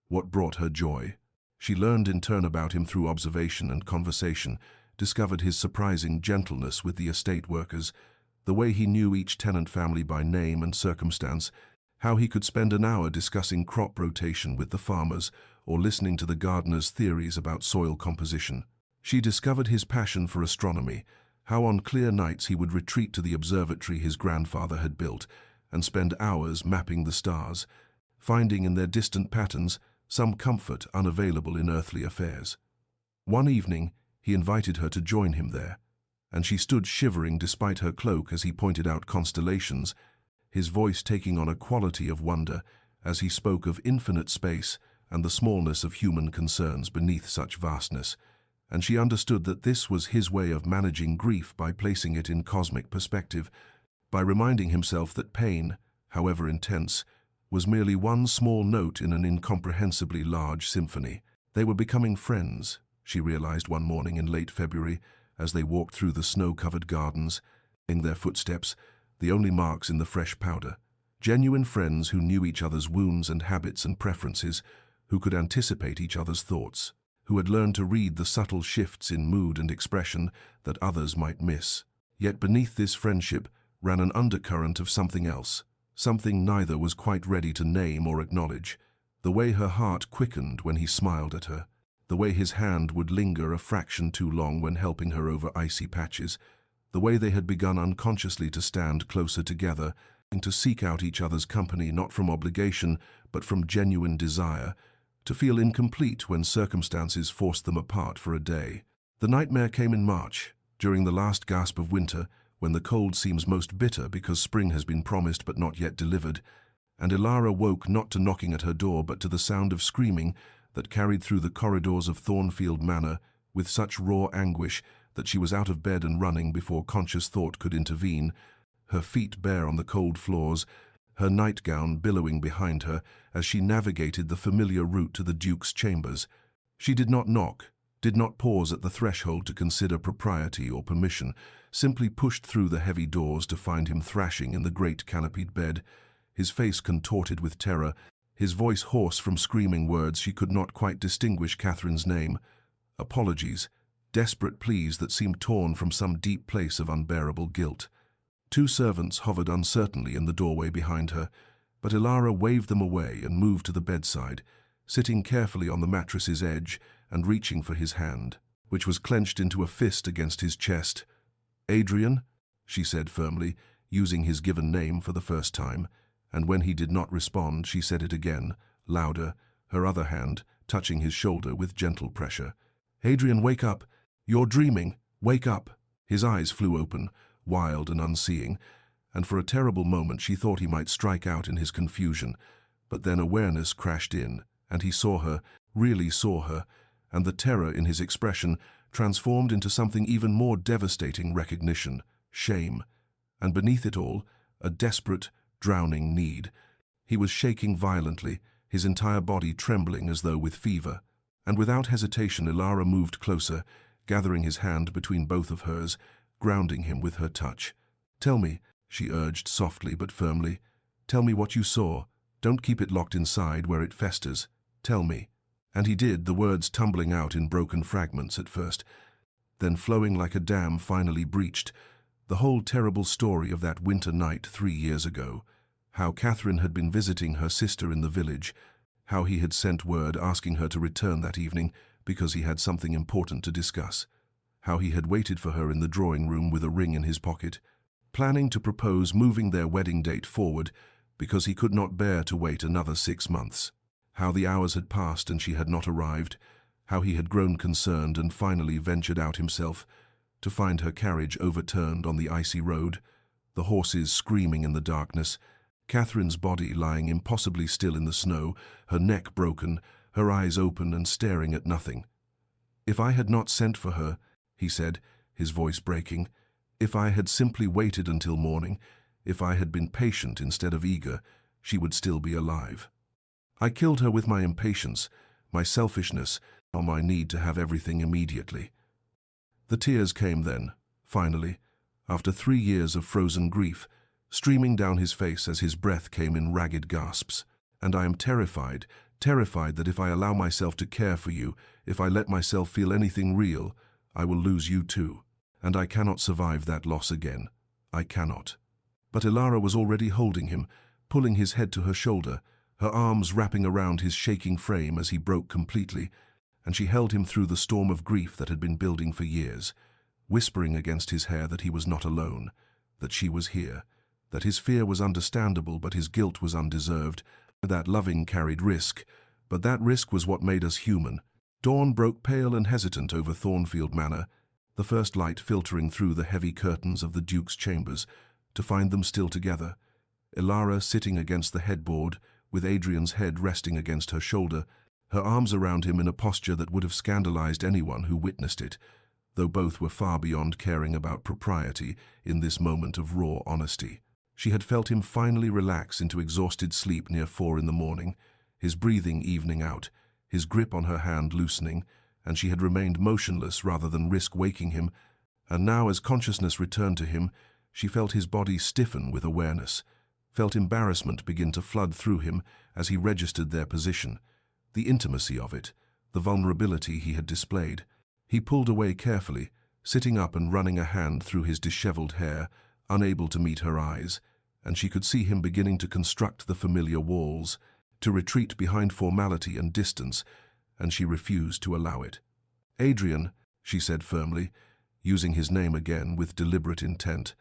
what brought her joy. She learned in turn about him through observation and conversation, discovered his surprising gentleness with the estate workers, the way he knew each tenant family by name and circumstance, how he could spend an hour discussing crop rotation with the farmers or listening to the gardeners' theories about soil composition. She discovered his passion for astronomy, how on clear nights he would retreat to the observatory his grandfather had built and spend hours mapping the stars, finding in their distant patterns some comfort unavailable in earthly affairs. One evening, he invited her to join him there, and she stood shivering despite her cloak as he pointed out constellations, his voice taking on a quality of wonder as he spoke of infinite space and the smallness of human concerns beneath such vastness, and she understood that this was his way of managing grief by placing it in cosmic perspective, by reminding himself that pain, however intense, was merely one small note in an incomprehensibly large symphony. They were becoming friends, she realized one morning in late February as they walked through the snow-covered gardens, in their footsteps, the only marks in the fresh powder. Genuine friends who knew each other's wounds and habits and preferences, who could anticipate each other's thoughts, who had learned to read the subtle shifts in mood and expression that others might miss. Yet beneath this friendship ran an undercurrent of something else, something neither was quite ready to name or acknowledge, the way her heart quickened when he smiled at her, the way his hand would linger a fraction too long when helping her over icy patches, the way they had begun unconsciously to stand closer together and to seek out each other's company not from obligation but from genuine desire, to feel incomplete when circumstances forced them apart for a day. The nightmare came in March, during the last gasp of winter, when the cold seems most bitter because spring has been promised but not yet delivered, and Ilara woke not to knocking at her door but to the sound of screaming that carried through the corridors of Thornfield Manor with such raw anguish that she was out of bed and running before conscious thought could intervene, her feet bare on the cold floors, her nightgown billowing behind her as she navigated the familiar route to the Duke's chambers. She did not knock, did not pause at the threshold to consider propriety or permission, simply pushed through the heavy doors to find him thrashing in the great canopied bed, his face contorted with terror, his voice hoarse from screaming words she could not quite distinguish Catherine's name, apologies, desperate pleas that seemed torn from some deep place of unbearable guilt. Two servants hovered uncertainly in the doorway behind her, But Ilara waved them away and moved to the bedside, sitting carefully on the mattress's edge and reaching for his hand, which was clenched into a fist against his chest. "Adrian," she said firmly, using his given name for the first time, and when he did not respond, she said it again, louder, her other hand touching his shoulder with gentle pressure. "Adrian, wake up! You're dreaming! Wake up!" His eyes flew open, wild and unseeing, and for a terrible moment she thought he might strike out in his confusion. But then awareness crashed in, and he saw her, really saw her, and the terror in his expression transformed into something even more devastating: recognition, shame, and beneath it all, a desperate, drowning need. He was shaking violently, his entire body trembling as though with fever. And without hesitation Ilara moved closer, gathering his hand between both of hers, grounding him with her touch. "Tell me," she urged softly but firmly. "Tell me what you saw. Don't keep it locked inside where it festers. Tell me." And he did, the words tumbling out in broken fragments at first, then flowing like a dam finally breached. The whole terrible story of that winter night 3 years ago. How Catherine had been visiting her sister in the village. How he had sent word asking her to return that evening because he had something important to discuss. How he had waited for her in the drawing room with a ring in his pocket, planning to propose moving their wedding date forward because he could not bear to wait another 6 months. How the hours had passed and she had not arrived. How he had grown concerned and finally ventured out himself to find her carriage overturned on the icy road, the horses screaming in the darkness, Catherine's body lying impossibly still in the snow, her neck broken, her eyes open and staring at nothing. "If I had not sent for her," he said, his voice breaking, "if I had simply waited until morning, if I had been patient instead of eager, she would still be alive. I killed her with my impatience, my selfishness, or my need to have everything immediately." The tears came then, finally, after 3 years of frozen grief, streaming down his face as his breath came in ragged gasps. "And I am terrified, terrified that if I allow myself to care for you, if I let myself feel anything real, I will lose you too. And I cannot survive that loss again. I cannot." But Ilara was already holding him, pulling his head to her shoulder, her arms wrapping around his shaking frame as he broke completely, and she held him through the storm of grief that had been building for years, whispering against his hair that he was not alone, that she was here, that his fear was understandable but his guilt was undeserved, that loving carried risk, but that risk was what made us human. Dawn broke pale and hesitant over Thornfield Manor, the first light filtering through the heavy curtains of the Duke's chambers, to find them still together. Ilara sitting against the headboard, with Adrian's head resting against her shoulder, her arms around him in a posture that would have scandalized anyone who witnessed it, though both were far beyond caring about propriety in this moment of raw honesty. She had felt him finally relax into exhausted sleep near 4 in the morning, his breathing evening out, his grip on her hand loosening, and she had remained motionless rather than risk waking him, and now as consciousness returned to him, she felt his body stiffen with awareness, felt embarrassment begin to flood through him as he registered their position, the intimacy of it, the vulnerability he had displayed. He pulled away carefully, sitting up and running a hand through his disheveled hair, unable to meet her eyes, and she could see him beginning to construct the familiar walls, to retreat behind formality and distance, and she refused to allow it. "Adrian," she said firmly, using his name again with deliberate intent,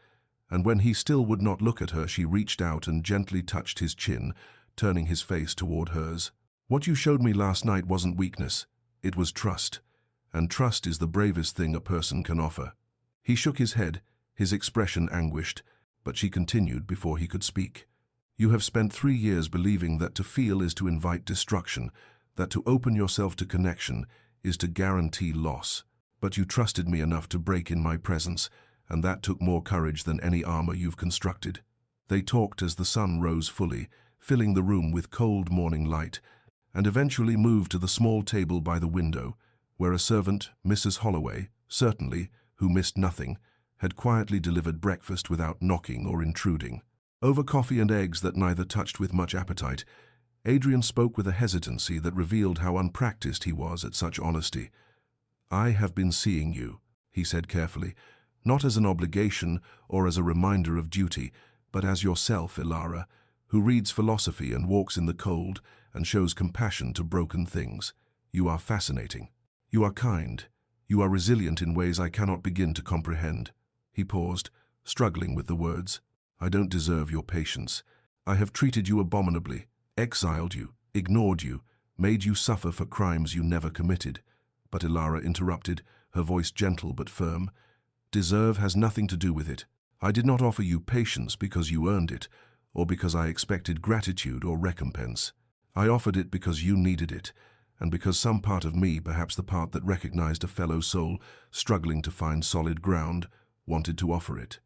and when he still would not look at her, she reached out and gently touched his chin, turning his face toward hers. "What you showed me last night wasn't weakness, it was trust, and trust is the bravest thing a person can offer." He shook his head, his expression anguished, but she continued before he could speak. "You have spent 3 years believing that to feel is to invite destruction, that to open yourself to connection is to guarantee loss. But you trusted me enough to break in my presence, and that took more courage than any armor you've constructed." They talked as the sun rose fully, filling the room with cold morning light, and eventually moved to the small table by the window, where a servant, Mrs. Holloway, certainly, who missed nothing, had quietly delivered breakfast without knocking or intruding. Over coffee and eggs that neither touched with much appetite, Adrian spoke with a hesitancy that revealed how unpracticed he was at such honesty. "I have been seeing you," he said carefully, "not as an obligation or as a reminder of duty, but as yourself, Ilara, who reads philosophy and walks in the cold and shows compassion to broken things. You are fascinating. You are kind. You are resilient in ways I cannot begin to comprehend." He paused, struggling with the words. "I don't deserve your patience. I have treated you abominably, exiled you, ignored you, made you suffer for crimes you never committed." But Ilara interrupted, her voice gentle but firm. "Deserve has nothing to do with it. I did not offer you patience because you earned it, or because I expected gratitude or recompense. I offered it because you needed it, and because some part of me, perhaps the part that recognized a fellow soul struggling to find solid ground, wanted to offer it."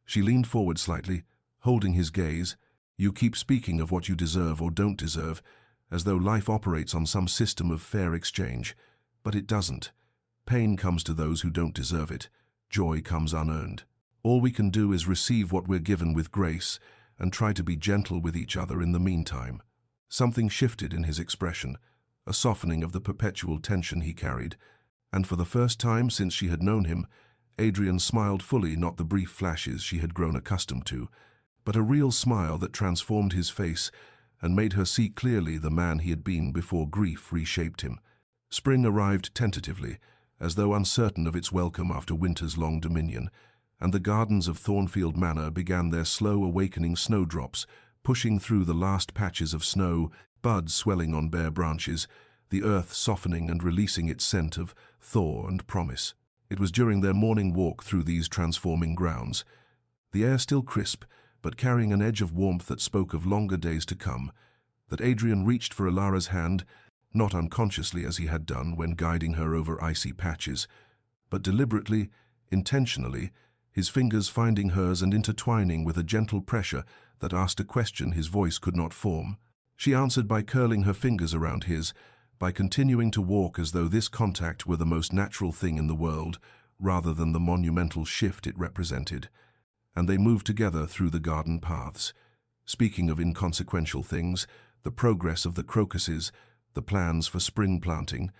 She leaned forward slightly, holding his gaze. "You keep speaking of what you deserve or don't deserve, as though life operates on some system of fair exchange. But it doesn't. Pain comes to those who don't deserve it. Joy comes unearned. All we can do is receive what we're given with grace and try to be gentle with each other in the meantime." Something shifted in his expression, a softening of the perpetual tension he carried, and for the first time since she had known him, Adrian smiled fully, not the brief flashes she had grown accustomed to, but a real smile that transformed his face and made her see clearly the man he had been before grief reshaped him. Spring arrived tentatively, as though uncertain of its welcome after winter's long dominion, and the gardens of Thornfield Manor began their slow awakening snowdrops, pushing through the last patches of snow, buds swelling on bare branches, the earth softening and releasing its scent of thaw and promise. It was during their morning walk through these transforming grounds, the air still crisp, but carrying an edge of warmth that spoke of longer days to come, that Adrian reached for Ilara's hand, not unconsciously as he had done when guiding her over icy patches, but deliberately, intentionally, his fingers finding hers and intertwining with a gentle pressure that asked a question his voice could not form. She answered by curling her fingers around his, by continuing to walk as though this contact were the most natural thing in the world, rather than the monumental shift it represented. And they moved together through the garden paths, speaking of inconsequential things, the progress of the crocuses, the plans for spring planting,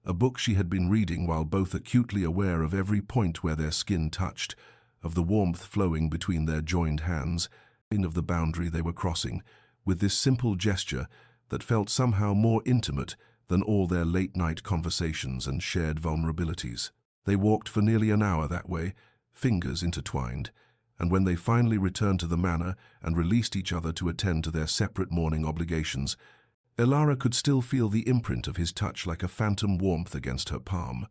a book she had been reading while both acutely aware of every point where their skin touched, of the warmth flowing between their joined hands, of the boundary they were crossing, with this simple gesture that felt somehow more intimate than all their late-night conversations and shared vulnerabilities. They walked for nearly an hour that way, fingers intertwined, and when they finally returned to the manor and released each other to attend to their separate morning obligations, Ilara could still feel the imprint of his touch like a phantom warmth against her palm.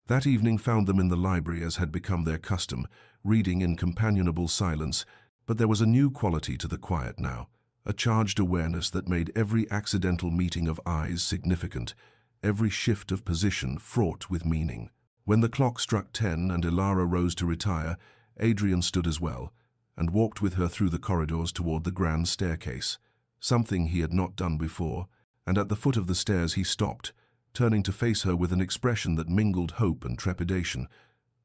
That evening found them in the library as had become their custom, reading in companionable silence, but there was a new quality to the quiet now, a charged awareness that made every accidental meeting of eyes significant, every shift of position fraught with meaning. When the clock struck 10 and Ilara rose to retire, Adrian stood as well, and walked with her through the corridors toward the grand staircase, something he had not done before, and at the foot of the stairs he stopped, turning to face her with an expression that mingled hope and trepidation.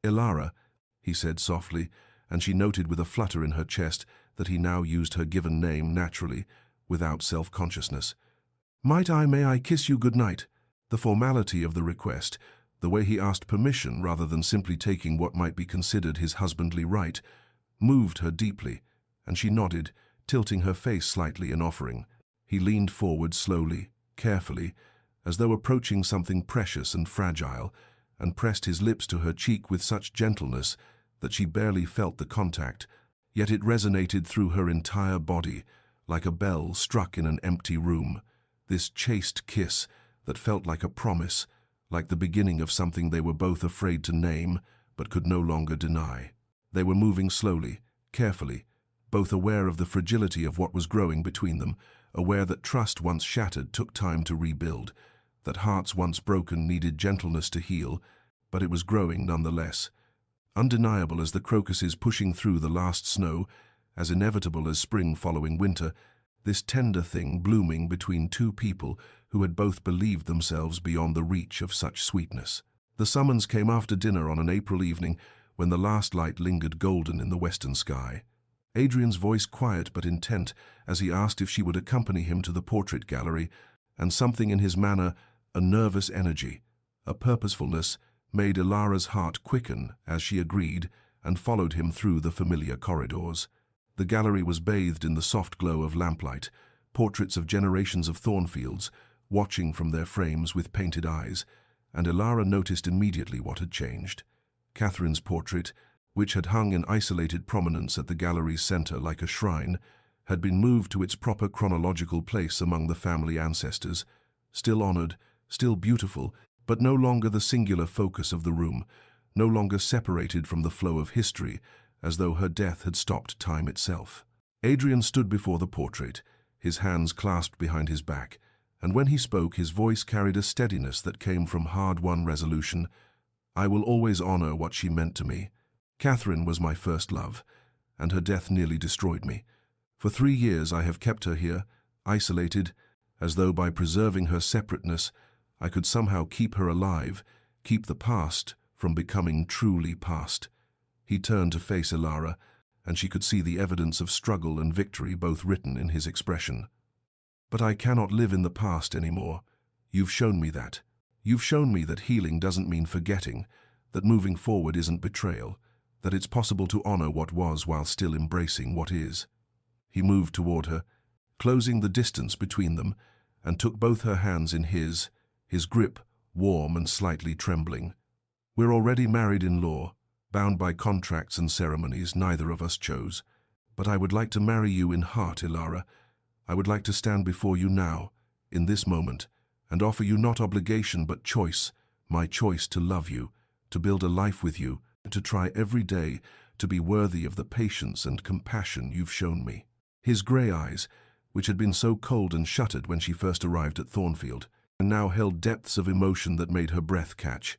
"Ilara," he said softly, and she noted with a flutter in her chest that he now used her given name naturally, without self-consciousness. May I kiss you good night?" The formality of the request, the way he asked permission rather than simply taking what might be considered his husbandly right, moved her deeply, and she nodded, tilting her face slightly in offering. He leaned forward slowly, carefully, as though approaching something precious and fragile, and pressed his lips to her cheek with such gentleness that she barely felt the contact, yet it resonated through her entire body, like a bell struck in an empty room. This chaste kiss that felt like a promise, like the beginning of something they were both afraid to name, but could no longer deny. They were moving slowly, carefully, both aware of the fragility of what was growing between them, aware that trust once shattered took time to rebuild, that hearts once broken needed gentleness to heal, but it was growing nonetheless. Undeniable as the crocuses pushing through the last snow, as inevitable as spring following winter, this tender thing blooming between two people who had both believed themselves beyond the reach of such sweetness. The summons came after dinner on an April evening when the last light lingered golden in the western sky. Adrian's voice quiet but intent as he asked if she would accompany him to the portrait gallery, and something in his manner, a nervous energy, a purposefulness, made Ilara's heart quicken as she agreed and followed him through the familiar corridors. The gallery was bathed in the soft glow of lamplight, portraits of generations of Thornfields, watching from their frames with painted eyes, and Elara noticed immediately what had changed. Catherine's portrait, which had hung in isolated prominence at the gallery's center like a shrine, had been moved to its proper chronological place among the family ancestors, still honored, still beautiful, but no longer the singular focus of the room, no longer separated from the flow of history, as though her death had stopped time itself. Adrian stood before the portrait, his hands clasped behind his back, and when he spoke, his voice carried a steadiness that came from hard-won resolution. I will always honor what she meant to me. Catherine was my first love, and her death nearly destroyed me. For 3 years I have kept her here, isolated, as though by preserving her separateness, I could somehow keep her alive, keep the past from becoming truly past. He turned to face Elara, and she could see the evidence of struggle and victory both written in his expression. But I cannot live in the past anymore. You've shown me that. You've shown me that healing doesn't mean forgetting, that moving forward isn't betrayal, that it's possible to honor what was while still embracing what is. He moved toward her, closing the distance between them, and took both her hands in his grip warm and slightly trembling. We're already married in law, bound by contracts and ceremonies neither of us chose. But I would like to marry you in heart, Elara. I would like to stand before you now, in this moment, and offer you not obligation but choice, my choice to love you, to build a life with you, to try every day to be worthy of the patience and compassion you've shown me. His grey eyes, which had been so cold and shuttered when she first arrived at Thornfield, and now held depths of emotion that made her breath catch.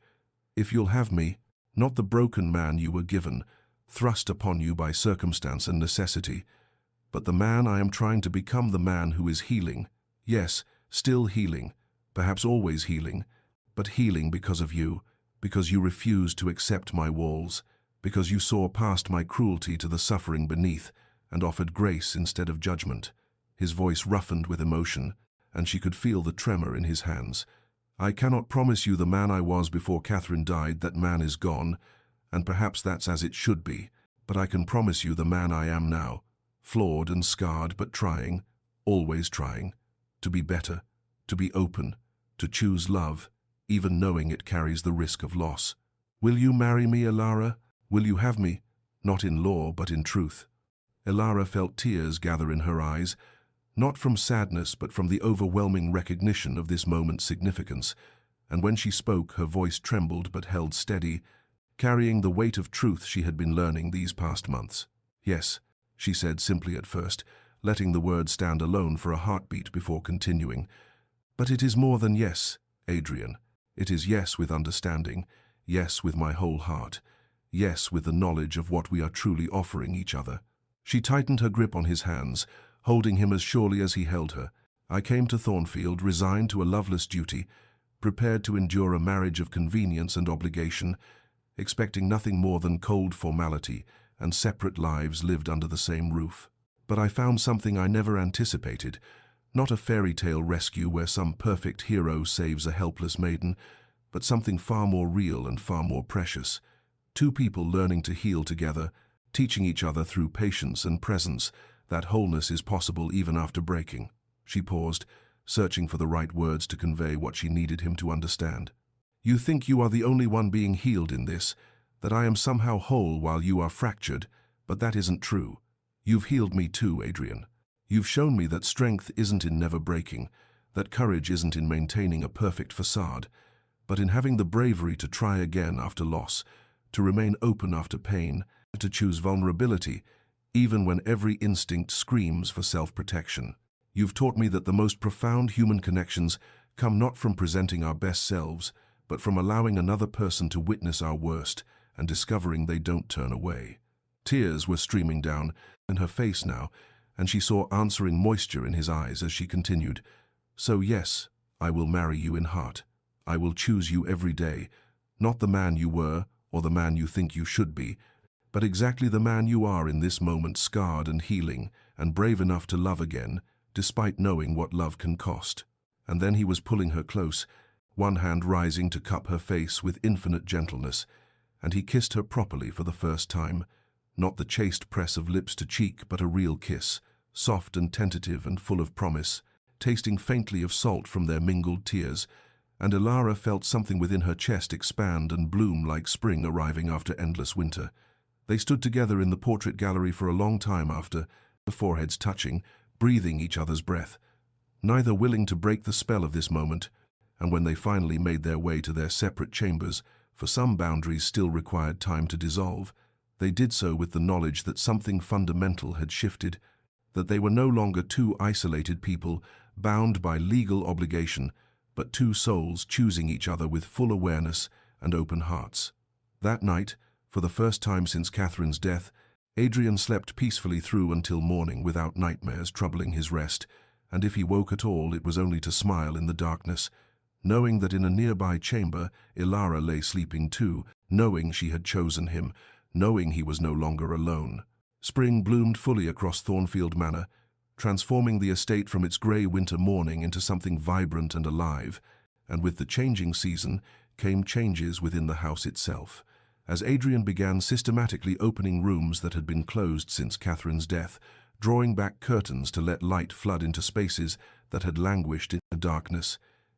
If you'll have me, not the broken man you were given, thrust upon you by circumstance and necessity, but the man I am trying to become, the man who is healing. Yes, still healing, perhaps always healing, but healing because of you, because you refused to accept my walls, because you saw past my cruelty to the suffering beneath and offered grace instead of judgment. His voice roughened with emotion, and she could feel the tremor in his hands. I cannot promise you the man I was before Catherine died. That man is gone, and perhaps that's as it should be, but I can promise you the man I am now, flawed and scarred, but trying, always trying, to be better, to be open, to choose love, even knowing it carries the risk of loss. Will you marry me, Elara? Will you have me, not in law but in truth? Elara felt tears gather in her eyes, not from sadness but from the overwhelming recognition of this moment's significance, and when she spoke her voice trembled but held steady, carrying the weight of truth she had been learning these past months. Yes, she said simply at first, letting the word stand alone for a heartbeat before continuing. But it is more than yes, Adrian. It is yes with understanding, yes with my whole heart, yes with the knowledge of what we are truly offering each other. She tightened her grip on his hands, holding him as surely as he held her. I came to Thornfield resigned to a loveless duty, prepared to endure a marriage of convenience and obligation, expecting nothing more than cold formality and separate lives lived under the same roof. But I found something I never anticipated, not a fairy tale rescue where some perfect hero saves a helpless maiden, but something far more real and far more precious. Two people learning to heal together, teaching each other through patience and presence that wholeness is possible even after breaking. She paused, searching for the right words to convey what she needed him to understand. You think you are the only one being healed in this, that I am somehow whole while you are fractured, but that isn't true. You've healed me too, Adrian. You've shown me that strength isn't in never breaking, that courage isn't in maintaining a perfect facade, but in having the bravery to try again after loss, to remain open after pain, to choose vulnerability, even when every instinct screams for self-protection. You've taught me that the most profound human connections come not from presenting our best selves, but from allowing another person to witness our worst and discovering they don't turn away. Tears were streaming down in her face now, and she saw answering moisture in his eyes as she continued. So yes, I will marry you in heart. I will choose you every day, not the man you were or the man you think you should be, but exactly the man you are in this moment, scarred and healing, and brave enough to love again, despite knowing what love can cost. And then he was pulling her close, one hand rising to cup her face with infinite gentleness, and he kissed her properly for the first time, not the chaste press of lips to cheek, but a real kiss, soft and tentative and full of promise, tasting faintly of salt from their mingled tears, and Elara felt something within her chest expand and bloom like spring arriving after endless winter. They stood together in the portrait gallery for a long time after, the foreheads touching, breathing each other's breath, neither willing to break the spell of this moment, and when they finally made their way to their separate chambers, for some boundaries still required time to dissolve, they did so with the knowledge that something fundamental had shifted, that they were no longer two isolated people bound by legal obligation, but two souls choosing each other with full awareness and open hearts. That night, for the first time since Catherine's death, Adrian slept peacefully through until morning without nightmares troubling his rest, and if he woke at all, it was only to smile in the darkness, knowing that in a nearby chamber Elara lay sleeping too, knowing she had chosen him, knowing he was no longer alone. Spring bloomed fully across Thornfield Manor, transforming the estate from its grey winter morning into something vibrant and alive, and with the changing season came changes within the house itself. As Adrian began systematically opening rooms that had been closed since Catherine's death, drawing back curtains to let light flood into spaces that had languished in the darkness,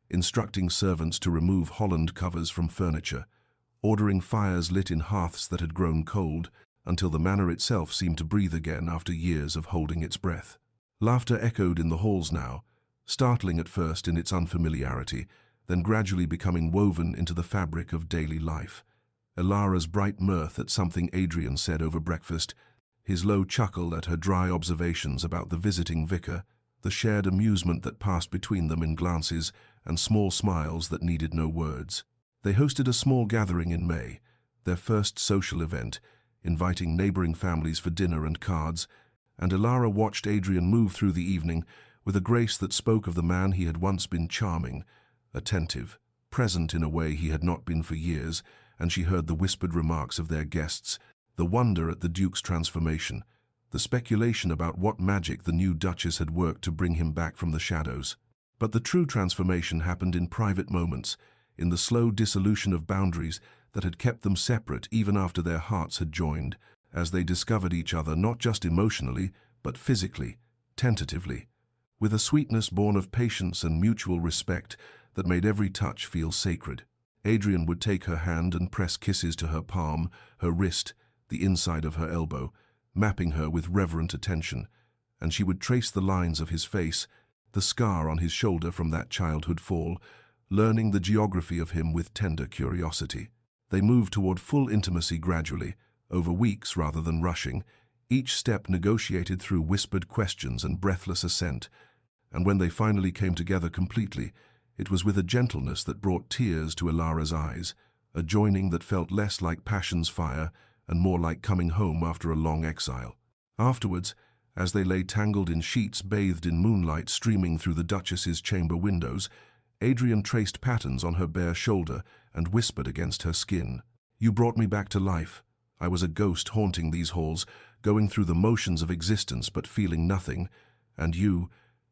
instructing servants to remove Holland covers from furniture, ordering fires lit in hearths that had grown cold, until the manor itself seemed to breathe again after years of holding its breath. Laughter echoed in the halls now, startling at first in its unfamiliarity, then gradually becoming woven into the fabric of daily life. Elara's bright mirth at something Adrian said over breakfast, his low chuckle at her dry observations about the visiting vicar, the shared amusement that passed between them in glances and small smiles that needed no words. They hosted a small gathering in May, their first social event, inviting neighboring families for dinner and cards, and Elara watched Adrian move through the evening with a grace that spoke of the man he had once been, charming, attentive, present in a way he had not been for years, and she heard the whispered remarks of their guests, the wonder at the Duke's transformation, the speculation about what magic the new Duchess had worked to bring him back from the shadows. But the true transformation happened in private moments, in the slow dissolution of boundaries that had kept them separate even after their hearts had joined, as they discovered each other not just emotionally, but physically, tentatively, with a sweetness born of patience and mutual respect that made every touch feel sacred. Adrian would take her hand and press kisses to her palm, her wrist, the inside of her elbow, mapping her with reverent attention, and she would trace the lines of his face, the scar on his shoulder from that childhood fall, learning the geography of him with tender curiosity. They moved toward full intimacy gradually, over weeks rather than rushing, each step negotiated through whispered questions and breathless assent, and when they finally came together completely, it was with a gentleness that brought tears to Elara's eyes, a joining that felt less like passion's fire and more like coming home after a long exile. Afterwards, as they lay tangled in sheets bathed in moonlight streaming through the Duchess's chamber windows, Adrian traced patterns on her bare shoulder and whispered against her skin. "You brought me back to life. I was a ghost haunting these halls, going through the motions of existence but feeling nothing, and you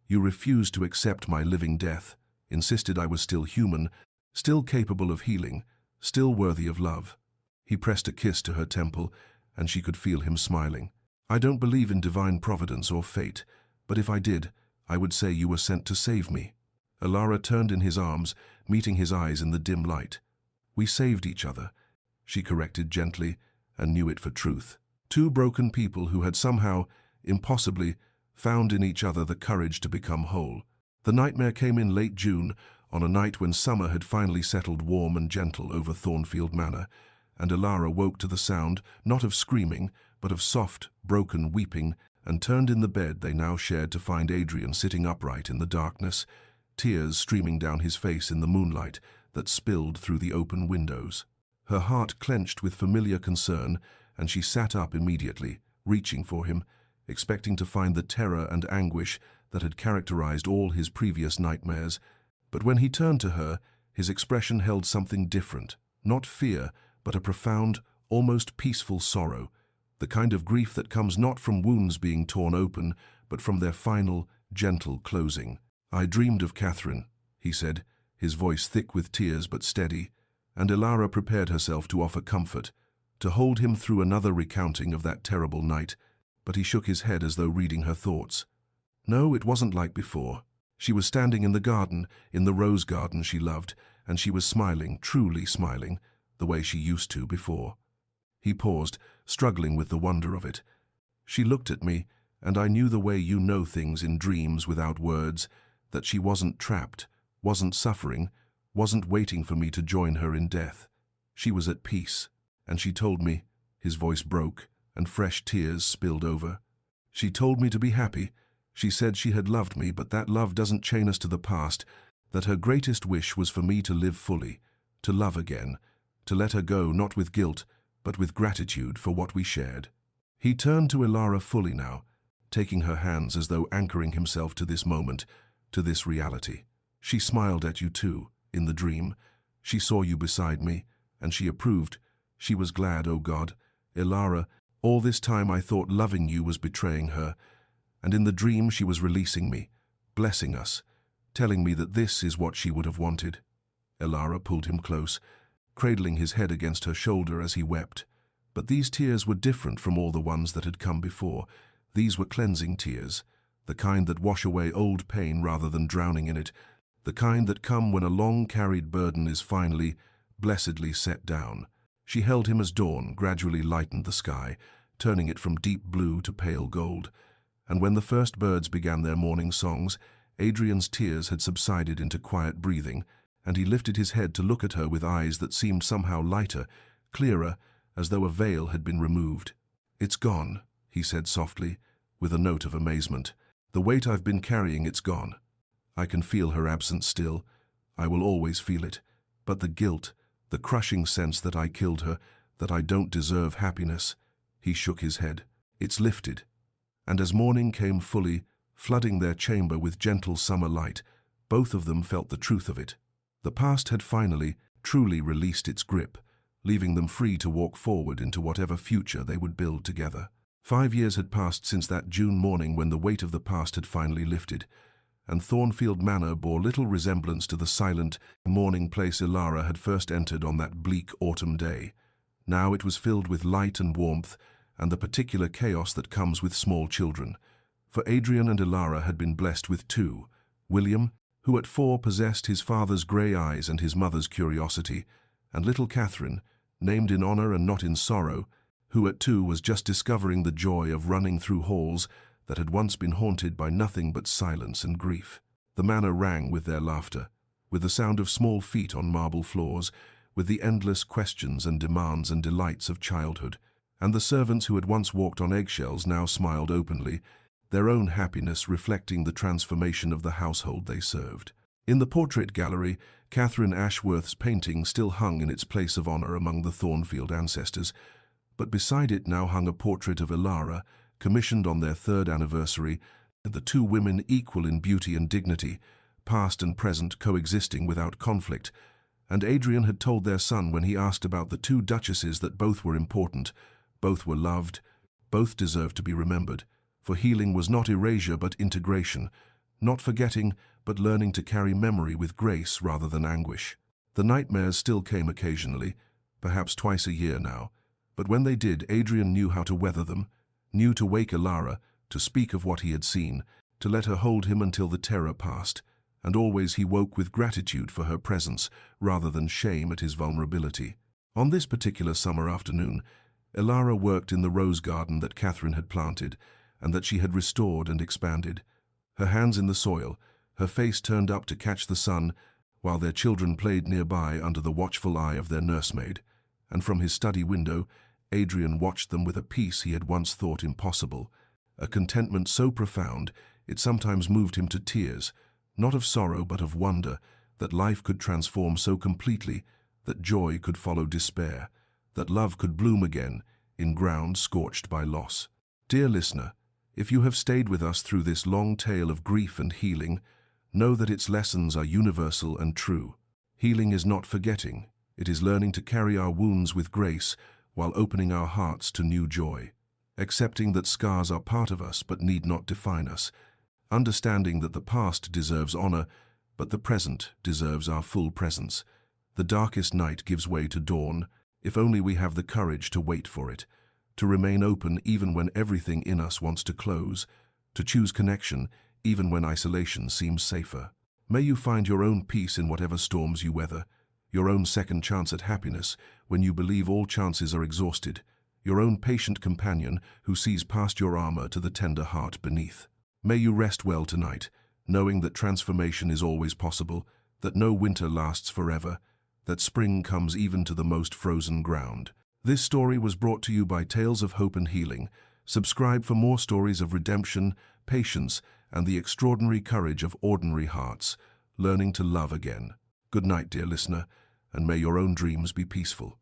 refused to accept my living death, insisted I was still human, still capable of healing, still worthy of love." He pressed a kiss to her temple, and she could feel him smiling. "I don't believe in divine providence or fate, but if I did, I would say you were sent to save me." Elara turned in his arms, meeting his eyes in the dim light. "We saved each other," she corrected gently, and knew it for truth. Two broken people who had somehow, impossibly, found in each other the courage to become whole. The nightmare came in late June, on a night when summer had finally settled warm and gentle over Thornfield Manor, and Elara woke to the sound, not of screaming, but of soft, broken weeping, and turned in the bed they now shared to find Adrian sitting upright in the darkness, tears streaming down his face in the moonlight that spilled through the open windows. Her heart clenched with familiar concern, and she sat up immediately, reaching for him, expecting to find the terror and anguish that had characterized all his previous nightmares. But when he turned to her, his expression held something different, not fear, but a profound, almost peaceful sorrow, the kind of grief that comes not from wounds being torn open, but from their final, gentle closing. "I dreamed of Catherine," he said, his voice thick with tears but steady, and Elara prepared herself to offer comfort, to hold him through another recounting of that terrible night, but he shook his head as though reading her thoughts. No, it wasn't like before. She was standing in the garden, in the rose garden she loved, and she was smiling, truly smiling, the way she used to before. He paused, struggling with the wonder of it. She looked at me, and I knew the way you know things in dreams without words, that she wasn't trapped, wasn't suffering, wasn't waiting for me to join her in death. She was at peace, and she told me, his voice broke, and fresh tears spilled over. She told me to be happy. She said she had loved me, but that love doesn't chain us to the past, that her greatest wish was for me to live fully, to love again, to let her go not with guilt, but with gratitude for what we shared. He turned to Elara fully now, taking her hands as though anchoring himself to this moment, to this reality. She smiled at you too, in the dream. She saw you beside me, and she approved. She was glad, oh God. Elara, all this time I thought loving you was betraying her, and in the dream she was releasing me, blessing us, telling me that this is what she would have wanted. Elara pulled him close, cradling his head against her shoulder as he wept. But these tears were different from all the ones that had come before. These were cleansing tears, the kind that wash away old pain rather than drowning in it, the kind that come when a long-carried burden is finally, blessedly set down. She held him as dawn gradually lightened the sky, turning it from deep blue to pale gold. And when the first birds began their morning songs, Adrian's tears had subsided into quiet breathing, and he lifted his head to look at her with eyes that seemed somehow lighter, clearer, as though a veil had been removed. "It's gone," he said softly, with a note of amazement. "The weight I've been carrying, it's gone. I can feel her absence still. I will always feel it. But the guilt, the crushing sense that I killed her, that I don't deserve happiness," he shook his head. "It's lifted." And as morning came fully, flooding their chamber with gentle summer light, both of them felt the truth of it. The past had finally, truly released its grip, leaving them free to walk forward into whatever future they would build together. 5 years had passed since that June morning when the weight of the past had finally lifted, and Thornfield Manor bore little resemblance to the silent, mourning place Elara had first entered on that bleak autumn day. Now it was filled with light and warmth, and the particular chaos that comes with small children. For Adrian and Elara had been blessed with two, William, who at 4 possessed his father's grey eyes and his mother's curiosity, and little Catherine, named in honour and not in sorrow, who at 2 was just discovering the joy of running through halls that had once been haunted by nothing but silence and grief. The manor rang with their laughter, with the sound of small feet on marble floors, with the endless questions and demands and delights of childhood, and the servants who had once walked on eggshells now smiled openly, their own happiness reflecting the transformation of the household they served. In the portrait gallery, Catherine Ashworth's painting still hung in its place of honour among the Thornfield ancestors, but beside it now hung a portrait of Elara, commissioned on their 3rd anniversary, the two women equal in beauty and dignity, past and present coexisting without conflict. And Adrian had told their son when he asked about the 2 duchesses that both were important, both were loved, both deserved to be remembered, for healing was not erasure but integration, not forgetting but learning to carry memory with grace rather than anguish. The nightmares still came occasionally, perhaps twice a year now, but when they did, Adrian knew how to weather them, knew to wake Elara, to speak of what he had seen, to let her hold him until the terror passed, and always he woke with gratitude for her presence rather than shame at his vulnerability. On this particular summer afternoon, Elara worked in the rose garden that Catherine had planted and that she had restored and expanded. Her hands in the soil, her face turned up to catch the sun, while their children played nearby under the watchful eye of their nursemaid, and from his study window, Adrian watched them with a peace he had once thought impossible, a contentment so profound it sometimes moved him to tears, not of sorrow but of wonder, that life could transform so completely, that joy could follow despair, that love could bloom again in ground scorched by loss. Dear listener, if you have stayed with us through this long tale of grief and healing, know that its lessons are universal and true. Healing is not forgetting, it is learning to carry our wounds with grace while opening our hearts to new joy, accepting that scars are part of us but need not define us, understanding that the past deserves honor, but the present deserves our full presence. The darkest night gives way to dawn, If only we have the courage to wait for it, to remain open even when everything in us wants to close, to choose connection even when isolation seems safer. May you find your own peace in whatever storms you weather, your own second chance at happiness when you believe all chances are exhausted, your own patient companion who sees past your armor to the tender heart beneath. May you rest well tonight, knowing that transformation is always possible, that no winter lasts forever, that spring comes even to the most frozen ground. This story was brought to you by Tales of Hope and Healing. Subscribe for more stories of redemption, patience, and the extraordinary courage of ordinary hearts, learning to love again. Good night, dear listener, and may your own dreams be peaceful.